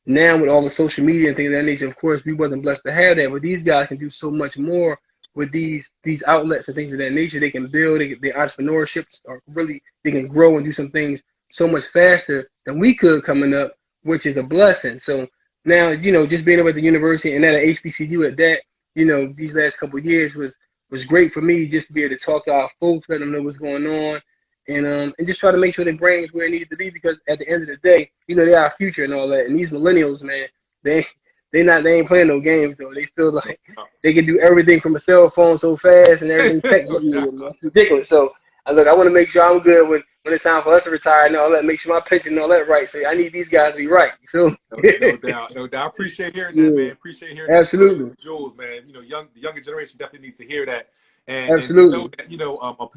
now with all the social media and things of that nature, of course, we wasn't blessed to have that, but these guys can do so much more with these outlets and things of that nature. They can build, their entrepreneurships are really, they can grow and do some things so much faster than we could coming up, which is a blessing. So now, just being over at the university and at an HBCU at that, these last couple of years was great for me, just to be able to talk to our folks, let them know what's going on, and just try to make sure their brain is where it needs to be, because at the end of the day, they are our future and all that. And these millennials, man, they ain't playing no games, though. They feel like they can do everything from a cell phone so fast and everything technically. It's ridiculous. So I want to make sure I'm good when it's time for us to retire and all that, make sure my pension and all that right. So I need these guys to be right. You feel me? No doubt. I appreciate hearing that, man. Appreciate hearing Absolutely. that. Jules, man. The younger generation definitely needs to hear that. And Absolutely. And to know that, a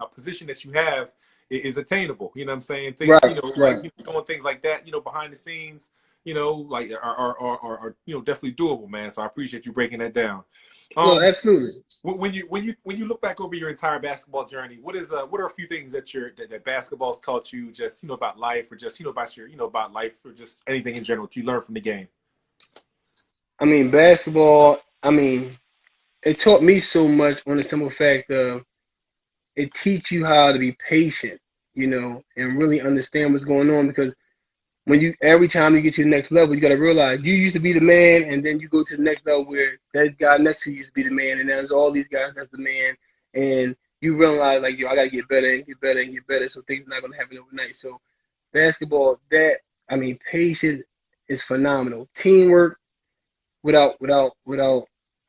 position that you have is attainable. You know what I'm saying? Things, right. Like doing things like that, behind the scenes, are definitely doable, man. So I appreciate you breaking that down. Absolutely. When you look back over your entire basketball journey, what are a few things that basketball's taught you, just about life, or just about life, or just anything in general that you learned from the game? Basketball. It taught me so much on the simple fact of it teach you how to be patient, and really understand what's going on, because every time you get to the next level, you got to realize you used to be the man, and then you go to the next level where that guy next to you used to be the man, and there's all these guys that's the man, and you realize I got to get better and get better and get better, so things are not going to happen overnight. So basketball, patience is phenomenal. Teamwork, without,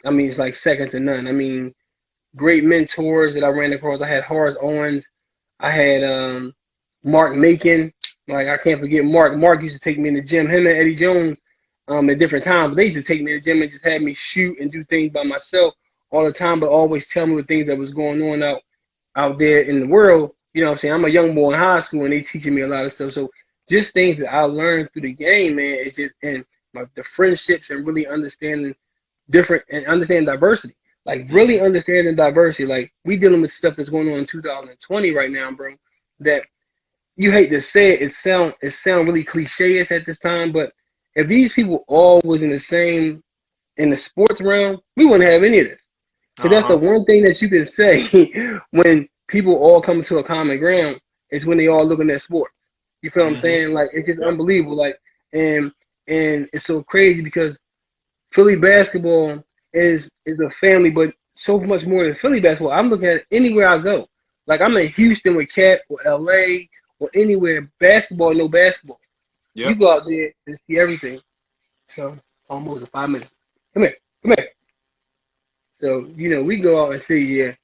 it's like second to none. Great mentors that I ran across. I had Horace Owens. I had Mark Macon. I can't forget Mark. Mark used to take me in the gym. Him and Eddie Jones at different times. But they used to take me to the gym and just have me shoot and do things by myself all the time, but always tell me the things that was going on out there in the world You know what I'm saying? I'm a young boy in high school, and they teaching me a lot of stuff. So just things that I learned through the game, man. It's just and the friendships and really understanding different and understanding diversity. Like really understanding diversity. Like we dealing with stuff that's going on in 2020 right now, bro. That you hate to say it, it sound really cliche-ish at this time, but if these people all was in the same in the sports realm, we wouldn't have any of this. So that's the one thing that you can say when people all come to a common ground is when they all looking at sports. You feel what I'm saying? Like it's just unbelievable. Like and it's so crazy because Philly basketball is a family, but so much more than Philly basketball. I'm looking at it anywhere I go. Like I'm in Houston with Cat or LA or anywhere, basketball, no basketball. You go out there and see everything. So almost 5 minutes. Come here, come here. So, we go out and see, this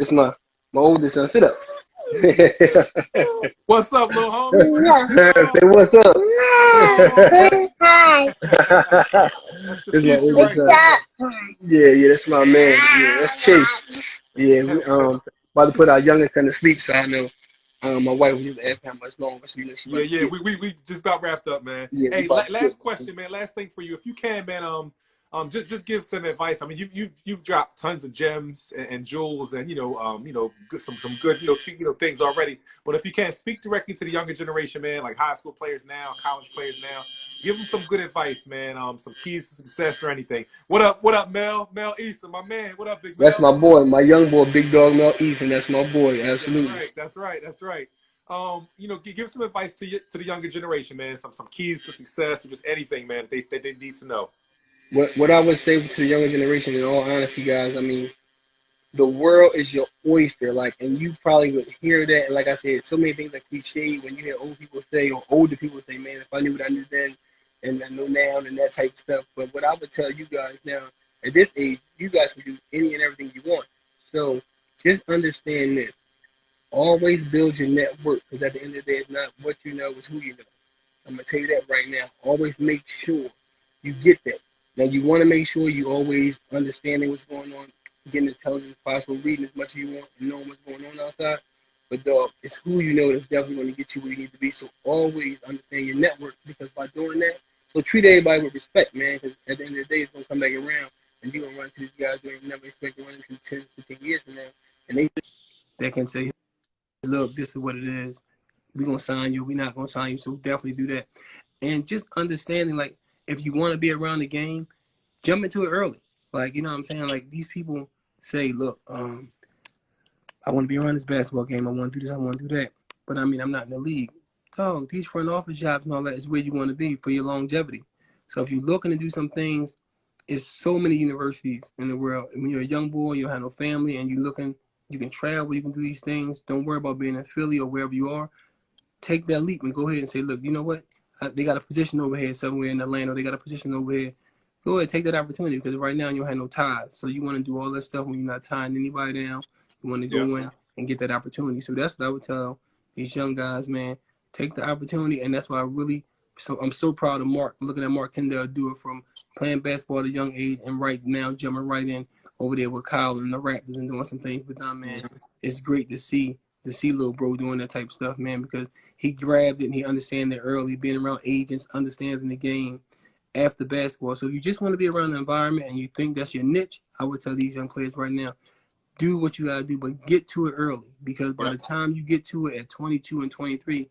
is my oldest son. Sit up. What's up, little homie? Say what's up. Hi. That's the This is my future oldest right son. Yeah, that's my man. Yeah, that's Chase. Yeah, we about to put our youngest son to sleep, so I know my wife was just asking how much longer, so she about to Yeah. get. We just about wrapped up, man. Yeah, we Hey, about to get. last question, man. Last thing for you, if you can, man. Just give some advice. I mean, you've dropped tons of gems and jewels, and some good things already. But if you can't speak directly to the younger generation, man, like high school players now, college players now, give them some good advice, man. Some keys to success or anything. What up, Mel Easton, my man? What up, big That's Mel? my boy, my young boy, Big Dog Mel Easton. That's my boy, absolutely. That's right. Give some advice to the younger generation, man. Some keys to success or just anything, man, that they need to know. What I would say to the younger generation, in all honesty, guys, I mean, the world is your oyster, like, and you probably would hear that. And like I said, so many things are cliche when you hear old people say or older people say, "Man, if I knew what I knew then, and I know now," and that type of stuff. But what I would tell you guys now, at this age, you guys can do any and everything you want. So just understand this: always build your network, because at the end of the day, it's not what you know, it's who you know. I'm gonna tell you that right now. Always make sure you get that. Now you want to make sure you always understanding what's going on, getting as intelligent as possible, reading as much as you want, and knowing what's going on outside. But dog, it's who you know that's definitely going to get you where you need to be. So always understand your network, because by doing that, so treat everybody with respect, man. Because at the end of the day, it's gonna come back around, and you're gonna run into these guys you ain't never expect to run into 10, 15 years from now, and they can say, "Look, this is what it is. We're gonna sign you. We're not gonna sign you." So definitely do that, and just understanding, like, if you want to be around the game, jump into it early. Like, you know what I'm saying? Like, these people say, "Look, I want to be around this basketball game. I want to do this. I want to do that." But I mean, I'm not in the league. Dog, these front office jobs and all that is where you want to be for your longevity. So if you're looking to do some things, it's so many universities in the world. And when you're a young boy, you have no family, and you're looking, you can travel, you can do these things. Don't worry about being in Philly or wherever you are. Take that leap and go ahead and say, "Look, you know what? They got a position over here somewhere in Atlanta. Or they got a position over here. Go ahead, take that opportunity, because right now you don't have no ties. So you want to do all that stuff when you're not tying anybody down. You want to go in and get that opportunity." So that's what I would tell these young guys, man. Take the opportunity, and that's why I'm so proud of Mark, looking at Mark Tyndale do it from playing basketball at a young age and right now jumping right in over there with Kyle and the Raptors and doing some things with them, man. It's great to see little bro doing that type of stuff, man, because he grabbed it and he understands it early, being around agents, understanding the game after basketball. So if you just want to be around the environment and you think that's your niche, I would tell these young players right now, do what you gotta do, but get to it early, because by the time you get to it at 22 and 23,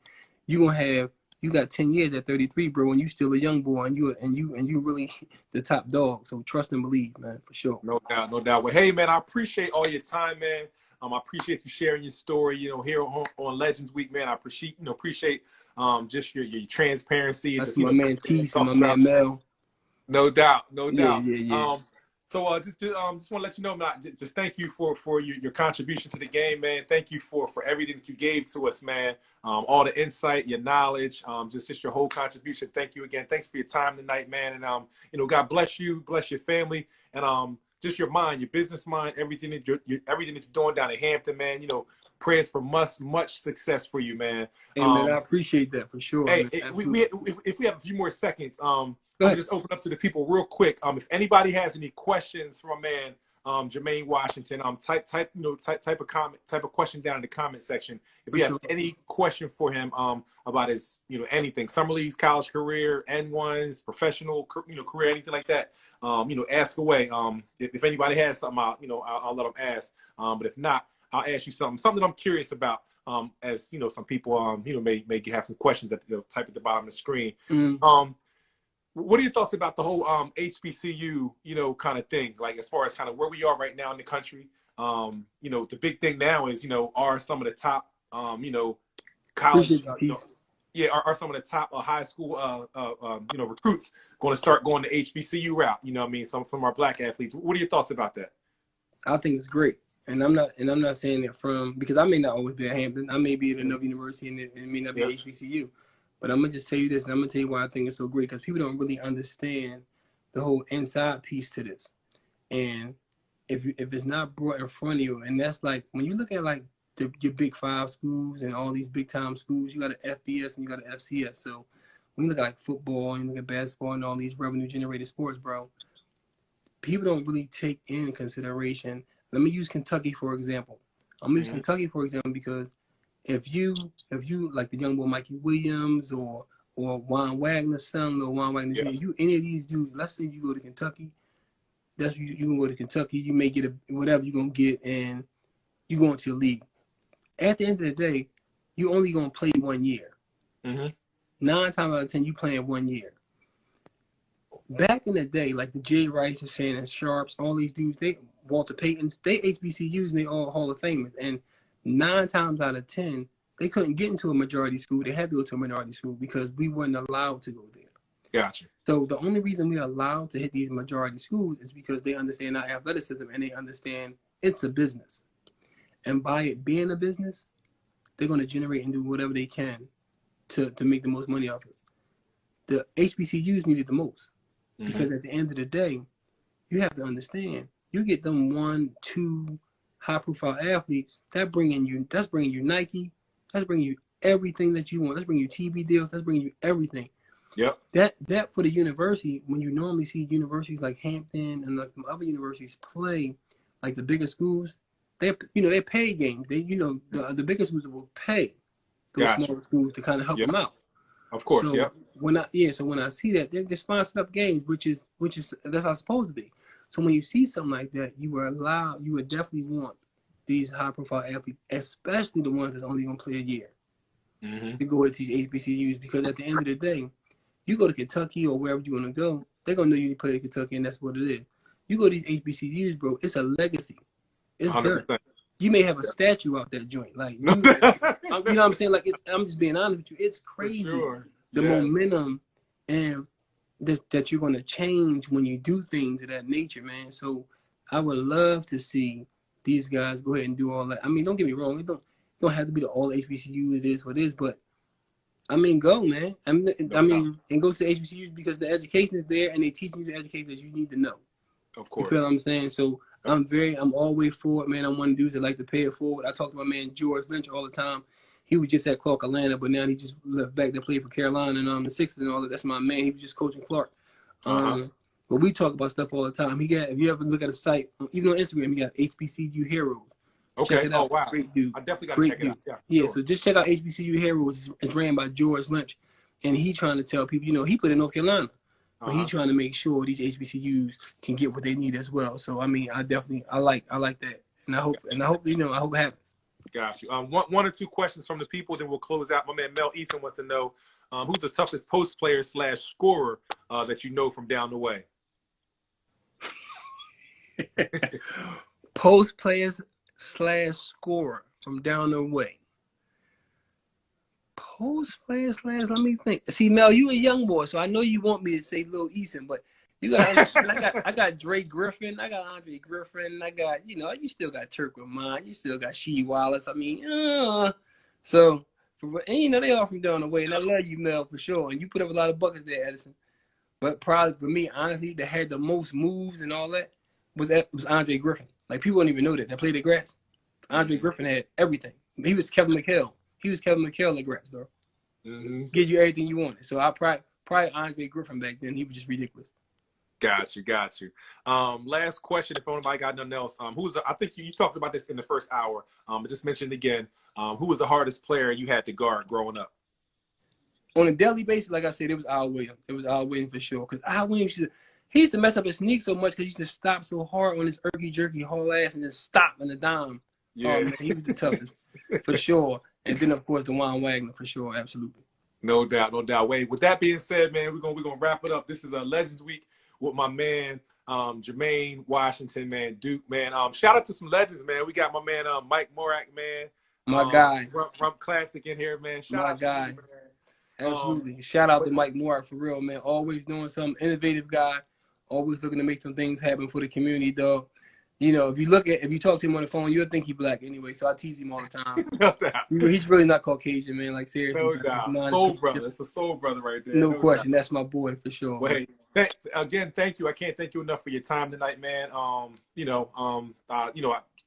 you got 10 years at 33, bro, and you still a young boy, and you really the top dog. So trust and believe, man, for sure. No doubt, no doubt. Well, hey, man, I appreciate all your time, man. I appreciate you sharing your story, here on Legends Week, man. I appreciate just your transparency and That's just my man Tease and my man Mel. No doubt, no doubt. Yeah. So just want to let you know, man, just thank you for your contribution to the game, man. Thank you for everything that you gave to us, man. All the insight, your knowledge, just your whole contribution. Thank you again. Thanks for your time tonight, man. And God bless you, bless your family, and just your mind, your business mind, everything that you're doing down in Hampton, man. Prayers for much success for you, man. Hey, man, I appreciate that for sure. Hey, Man. if we have a few more seconds, Go I'm ahead. just open up to the people real quick. If anybody has any questions for my man, Jermaine Washington. Type type of comment, type of question down in the comment section if For you have sure. any question for him about his anything, summer leagues, college career, N1s, professional career, anything like that. Ask away. If anybody has something, I'll let them ask. But if not, I'll ask you something I'm curious about. As some people may have some questions that they'll type at the bottom of the screen. What are your thoughts about the whole HBCU kind of thing? Like as far as kind of where we are right now in the country. The big thing now is are some of the top college are some of the top high school recruits going to start going the HBCU route? Some from our black athletes. What are your thoughts about that? I think it's great. And I'm not saying it because I may not always be at Hampton. I may be at another university and it may not be HBCU. But I'm going to just tell you this, and I'm going to tell you why I think it's so great, because people don't really understand the whole inside piece to this. And if it's not brought in front of you, and that's like, when you look at like your big 5 schools and all these big time schools, you got an FBS and you got an FCS. So when you look at like football and you look at basketball and all these revenue generated sports, bro, people don't really take in consideration. Let me use Kentucky, for example. I'm going to use Kentucky, for example, because if you like the young boy Mikey Williams or Juan Wagner's son or Juan Wagner Jr., you any of these dudes, let's say you go to Kentucky, you can go to Kentucky, you may get whatever you're gonna get, and you go into the league. At the end of the day, you only gonna play 1 year. 9 times out of 10, you playing 1 year. Back in the day, like the Jay Rice and Shannon Sharps, all these dudes, Walter Paytons, they HBCUs and they all Hall of Famers, and 9 times out of 10, they couldn't get into a majority school. They had to go to a minority school because we weren't allowed to go there. Gotcha. So the only reason we're allowed to hit these majority schools is because they understand our athleticism and they understand it's a business. And by it being a business, they're going to generate and do whatever they can to make the most money off us. The HBCUs need it the most because at the end of the day, you have to understand, you get them 1, 2 high-profile athletes, that's bringing you Nike, that's bringing you everything that you want, that's bringing you TV deals, that's bringing you everything. Yep. That for the university, when you normally see universities like Hampton and like other universities play, like the bigger schools, they pay games. The bigger schools will pay those smaller schools to kind of help them out. Of course, so when I see that, they're sponsored up games, which is that's how it's supposed to be. So when you see something like that, you would definitely want these high-profile athletes, especially the ones that's only going to play a year, to go to these HBCUs, because at the end of the day, you go to Kentucky or wherever you want to go, they're going to know you play at Kentucky, and that's what it is. You go to these HBCUs, bro, it's a legacy. It's 100%. Done. You may have a statue out that joint. Like, you know what I'm saying? Like, I'm just being honest with you. It's crazy. The momentum and that you're going to change when you do things of that nature, man. So I would love to see these guys go ahead and do all that. I mean, don't get me wrong. It don't have to be the all HBCU. It is what it is. But, I mean, go, man. And go to HBCUs because the education is there and they teach you the education that you need to know. Of course. You feel what I'm saying? So I'm always for it, man. I'm one of the dudes that like to pay it forward. I talk to my man George Lynch all the time. He was just at Clark Atlanta, but now he just left back to play for Carolina and the Sixers and all that. That's my man. He was just coaching Clark. But we talk about stuff all the time. If you ever look at a site, even on Instagram, he got HBCU Heroes. Okay. Check it out. Oh, wow. Great dude. I definitely got to check it out. Yeah, so just check out HBCU Heroes. It's ran by George Lynch. And he trying to tell people, he played in North Carolina. But he trying to make sure these HBCUs can get what they need as well. So, I mean, I like that. And I hope it happens. Got you. One or two questions from the people, then we'll close out. My man Mel Easton wants to know who's the toughest post player / scorer that you know from down the way. Post players / scorer from down the way. Post players / let me think. See, Mel, you a young boy, so I know you want me to say Lil Easton, but you got I got Drake Griffin, I got Andre Griffin, I got you still got Turk Ramon, you still got Shee Wallace. I mean, so they all from down the way, and I love you, Mel, for sure. And you put up a lot of buckets there, Edison. But probably for me, honestly, that had the most moves and all that was Andre Griffin. Like people don't even know that played the grass. Andre Griffin had everything. He was Kevin McHale. He was Kevin McHale at grass, though. Give you everything you wanted. So I probably Andre Griffin back then. He was just ridiculous. Got you, got you. Last question, if anybody got nothing else. I think you talked about this in the first hour, but just mentioned again, who was the hardest player you had to guard growing up? On a daily basis, like I said, it was Al Williams. It was Al Williams for sure. Because Al Williams, he used to mess up his sneak so much because he used to stop so hard on his jerky haul ass and just stop in the dime. Yeah. Oh, man, he was the toughest for sure. And then, of course, DeJuan Wagner for sure. Absolutely. No doubt, no doubt. Wait, with that being said, man, we're gonna wrap it up. This is a Legends Week with my man Jermaine Washington, man, Duke, man. Shout out to some legends, man. We got my man Mike Morak, man. My guy. Rump Classic in here, man. Shout out guy. To you, man. Absolutely. Shout out to Mike Morak for real, man. Always doing something, innovative guy. Always looking to make some things happen for the community, dog. You know, if you talk to him on the phone, you'll think he's black anyway. So I tease him all the time. No doubt. He's really not Caucasian, man. Like seriously. No doubt. Soul brother. It's a soul brother right there. No question. Doubt. That's my boy for sure. Wait, again, thank you. I can't thank you enough for your time tonight, man.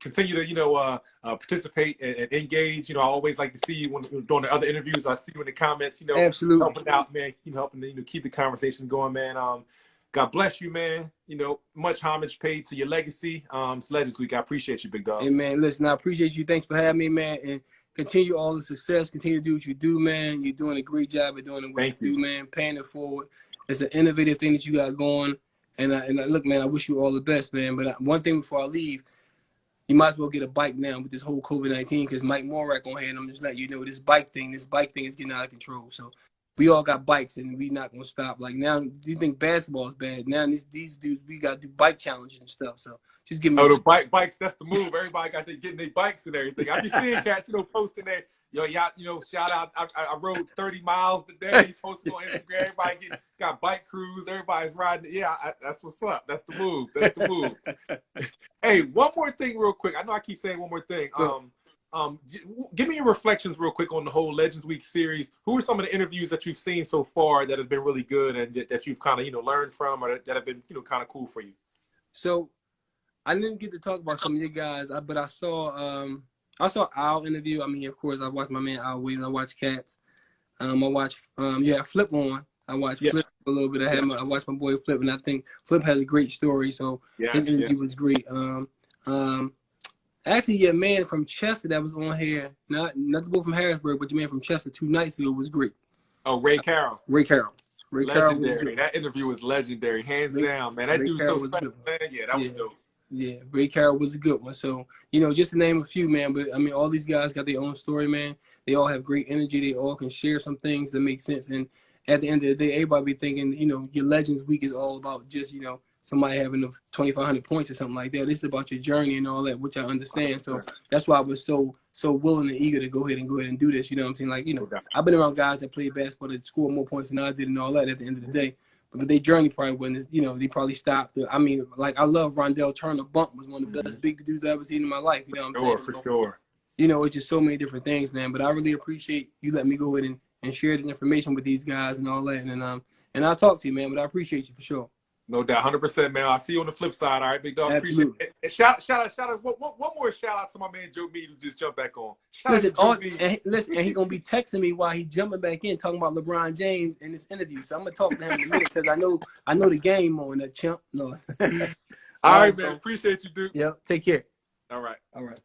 Continue to participate and engage. You know, I always like to see you when doing the other interviews. I see you in the comments. You know, absolutely helping out, man. Helping to keep the conversation going, man. God bless you, man. You know, much homage paid to your legacy. It's Legends Week. I appreciate you, big dog. Hey, man, listen, I appreciate you. Thanks for having me, man. And continue all the success. Continue to do what you do, man. You're doing a great job at doing what you do, man. Paying it forward. It's an innovative thing that you got going. And look, man, I wish you all the best, man. But one thing before I leave, you might as well get a bike now with this whole COVID-19 because Mike Morak on here, and I'm just letting you know this bike thing is getting out of control. So we all got bikes, and we not gonna stop. Like now, you think basketball is bad? Now these dudes, we got to do bike challenges and stuff. So just give me. Oh, the bikes, that's the move. Everybody got to getting their bikes and everything. I be seeing cats, posting that. Y'all, shout out. I rode 30 miles today. Posting on Instagram. Everybody got bike crews. Everybody's riding. Yeah, that's what's up. That's the move. That's the move. Hey, one more thing, real quick. I know I keep saying one more thing. Give me your reflections real quick on the whole Legends Week series. Who are some of the interviews that you've seen so far that have been really good and that you've kind of learned from or that have been kind of cool for you? So I didn't get to talk about some of you guys, but I saw Al interview. I mean, of course, I watched my man Al Williams. I watched Cats. I watched Flip on. I watched Flip a little bit. I watched my boy Flip, and I think Flip has a great story. So his interview was great. Actually, your man from Chester that was on here, not the boy from Harrisburg, but your man from Chester 2 nights ago was great. Oh, Ray Carroll. Ray Carroll. Legendary. That interview was legendary, hands down, man. That dude's so special, man. Yeah, that was dope. Yeah, Ray Carroll was a good one. So, just to name a few, man. But, I mean, all these guys got their own story, man. They all have great energy. They all can share some things that make sense. And at the end of the day, everybody be thinking, your Legends Week is all about just, somebody having 2,500 points or something like that. This is about your journey and all that, which I understand. So that's why I was so willing and eager to go ahead and do this. You know what I'm saying? Like, I've been around guys that played basketball that scored more points than I did and all that at the end of the day. But their journey probably wasn't, they probably stopped. I mean, like, I love Rondell Turner. Bump was one of the best big dudes I've ever seen in my life. You know what I'm saying? For sure. It's just so many different things, man. But I really appreciate you letting me go ahead and share this information with these guys and all that. And I'll talk to you, man. But I appreciate you for sure. No doubt, 100%, man. I'll see you on the flip side. All right, big dog. Absolutely. Appreciate it. And shout out. One more shout out to my man Joe Mead who just jumped back on. And he's gonna be texting me while he's jumping back in, talking about LeBron James in this interview. So I'm gonna talk to him in a minute because I know the game on that chump. No. All right, man. Appreciate you, dude. Yep. Take care. All right. All right.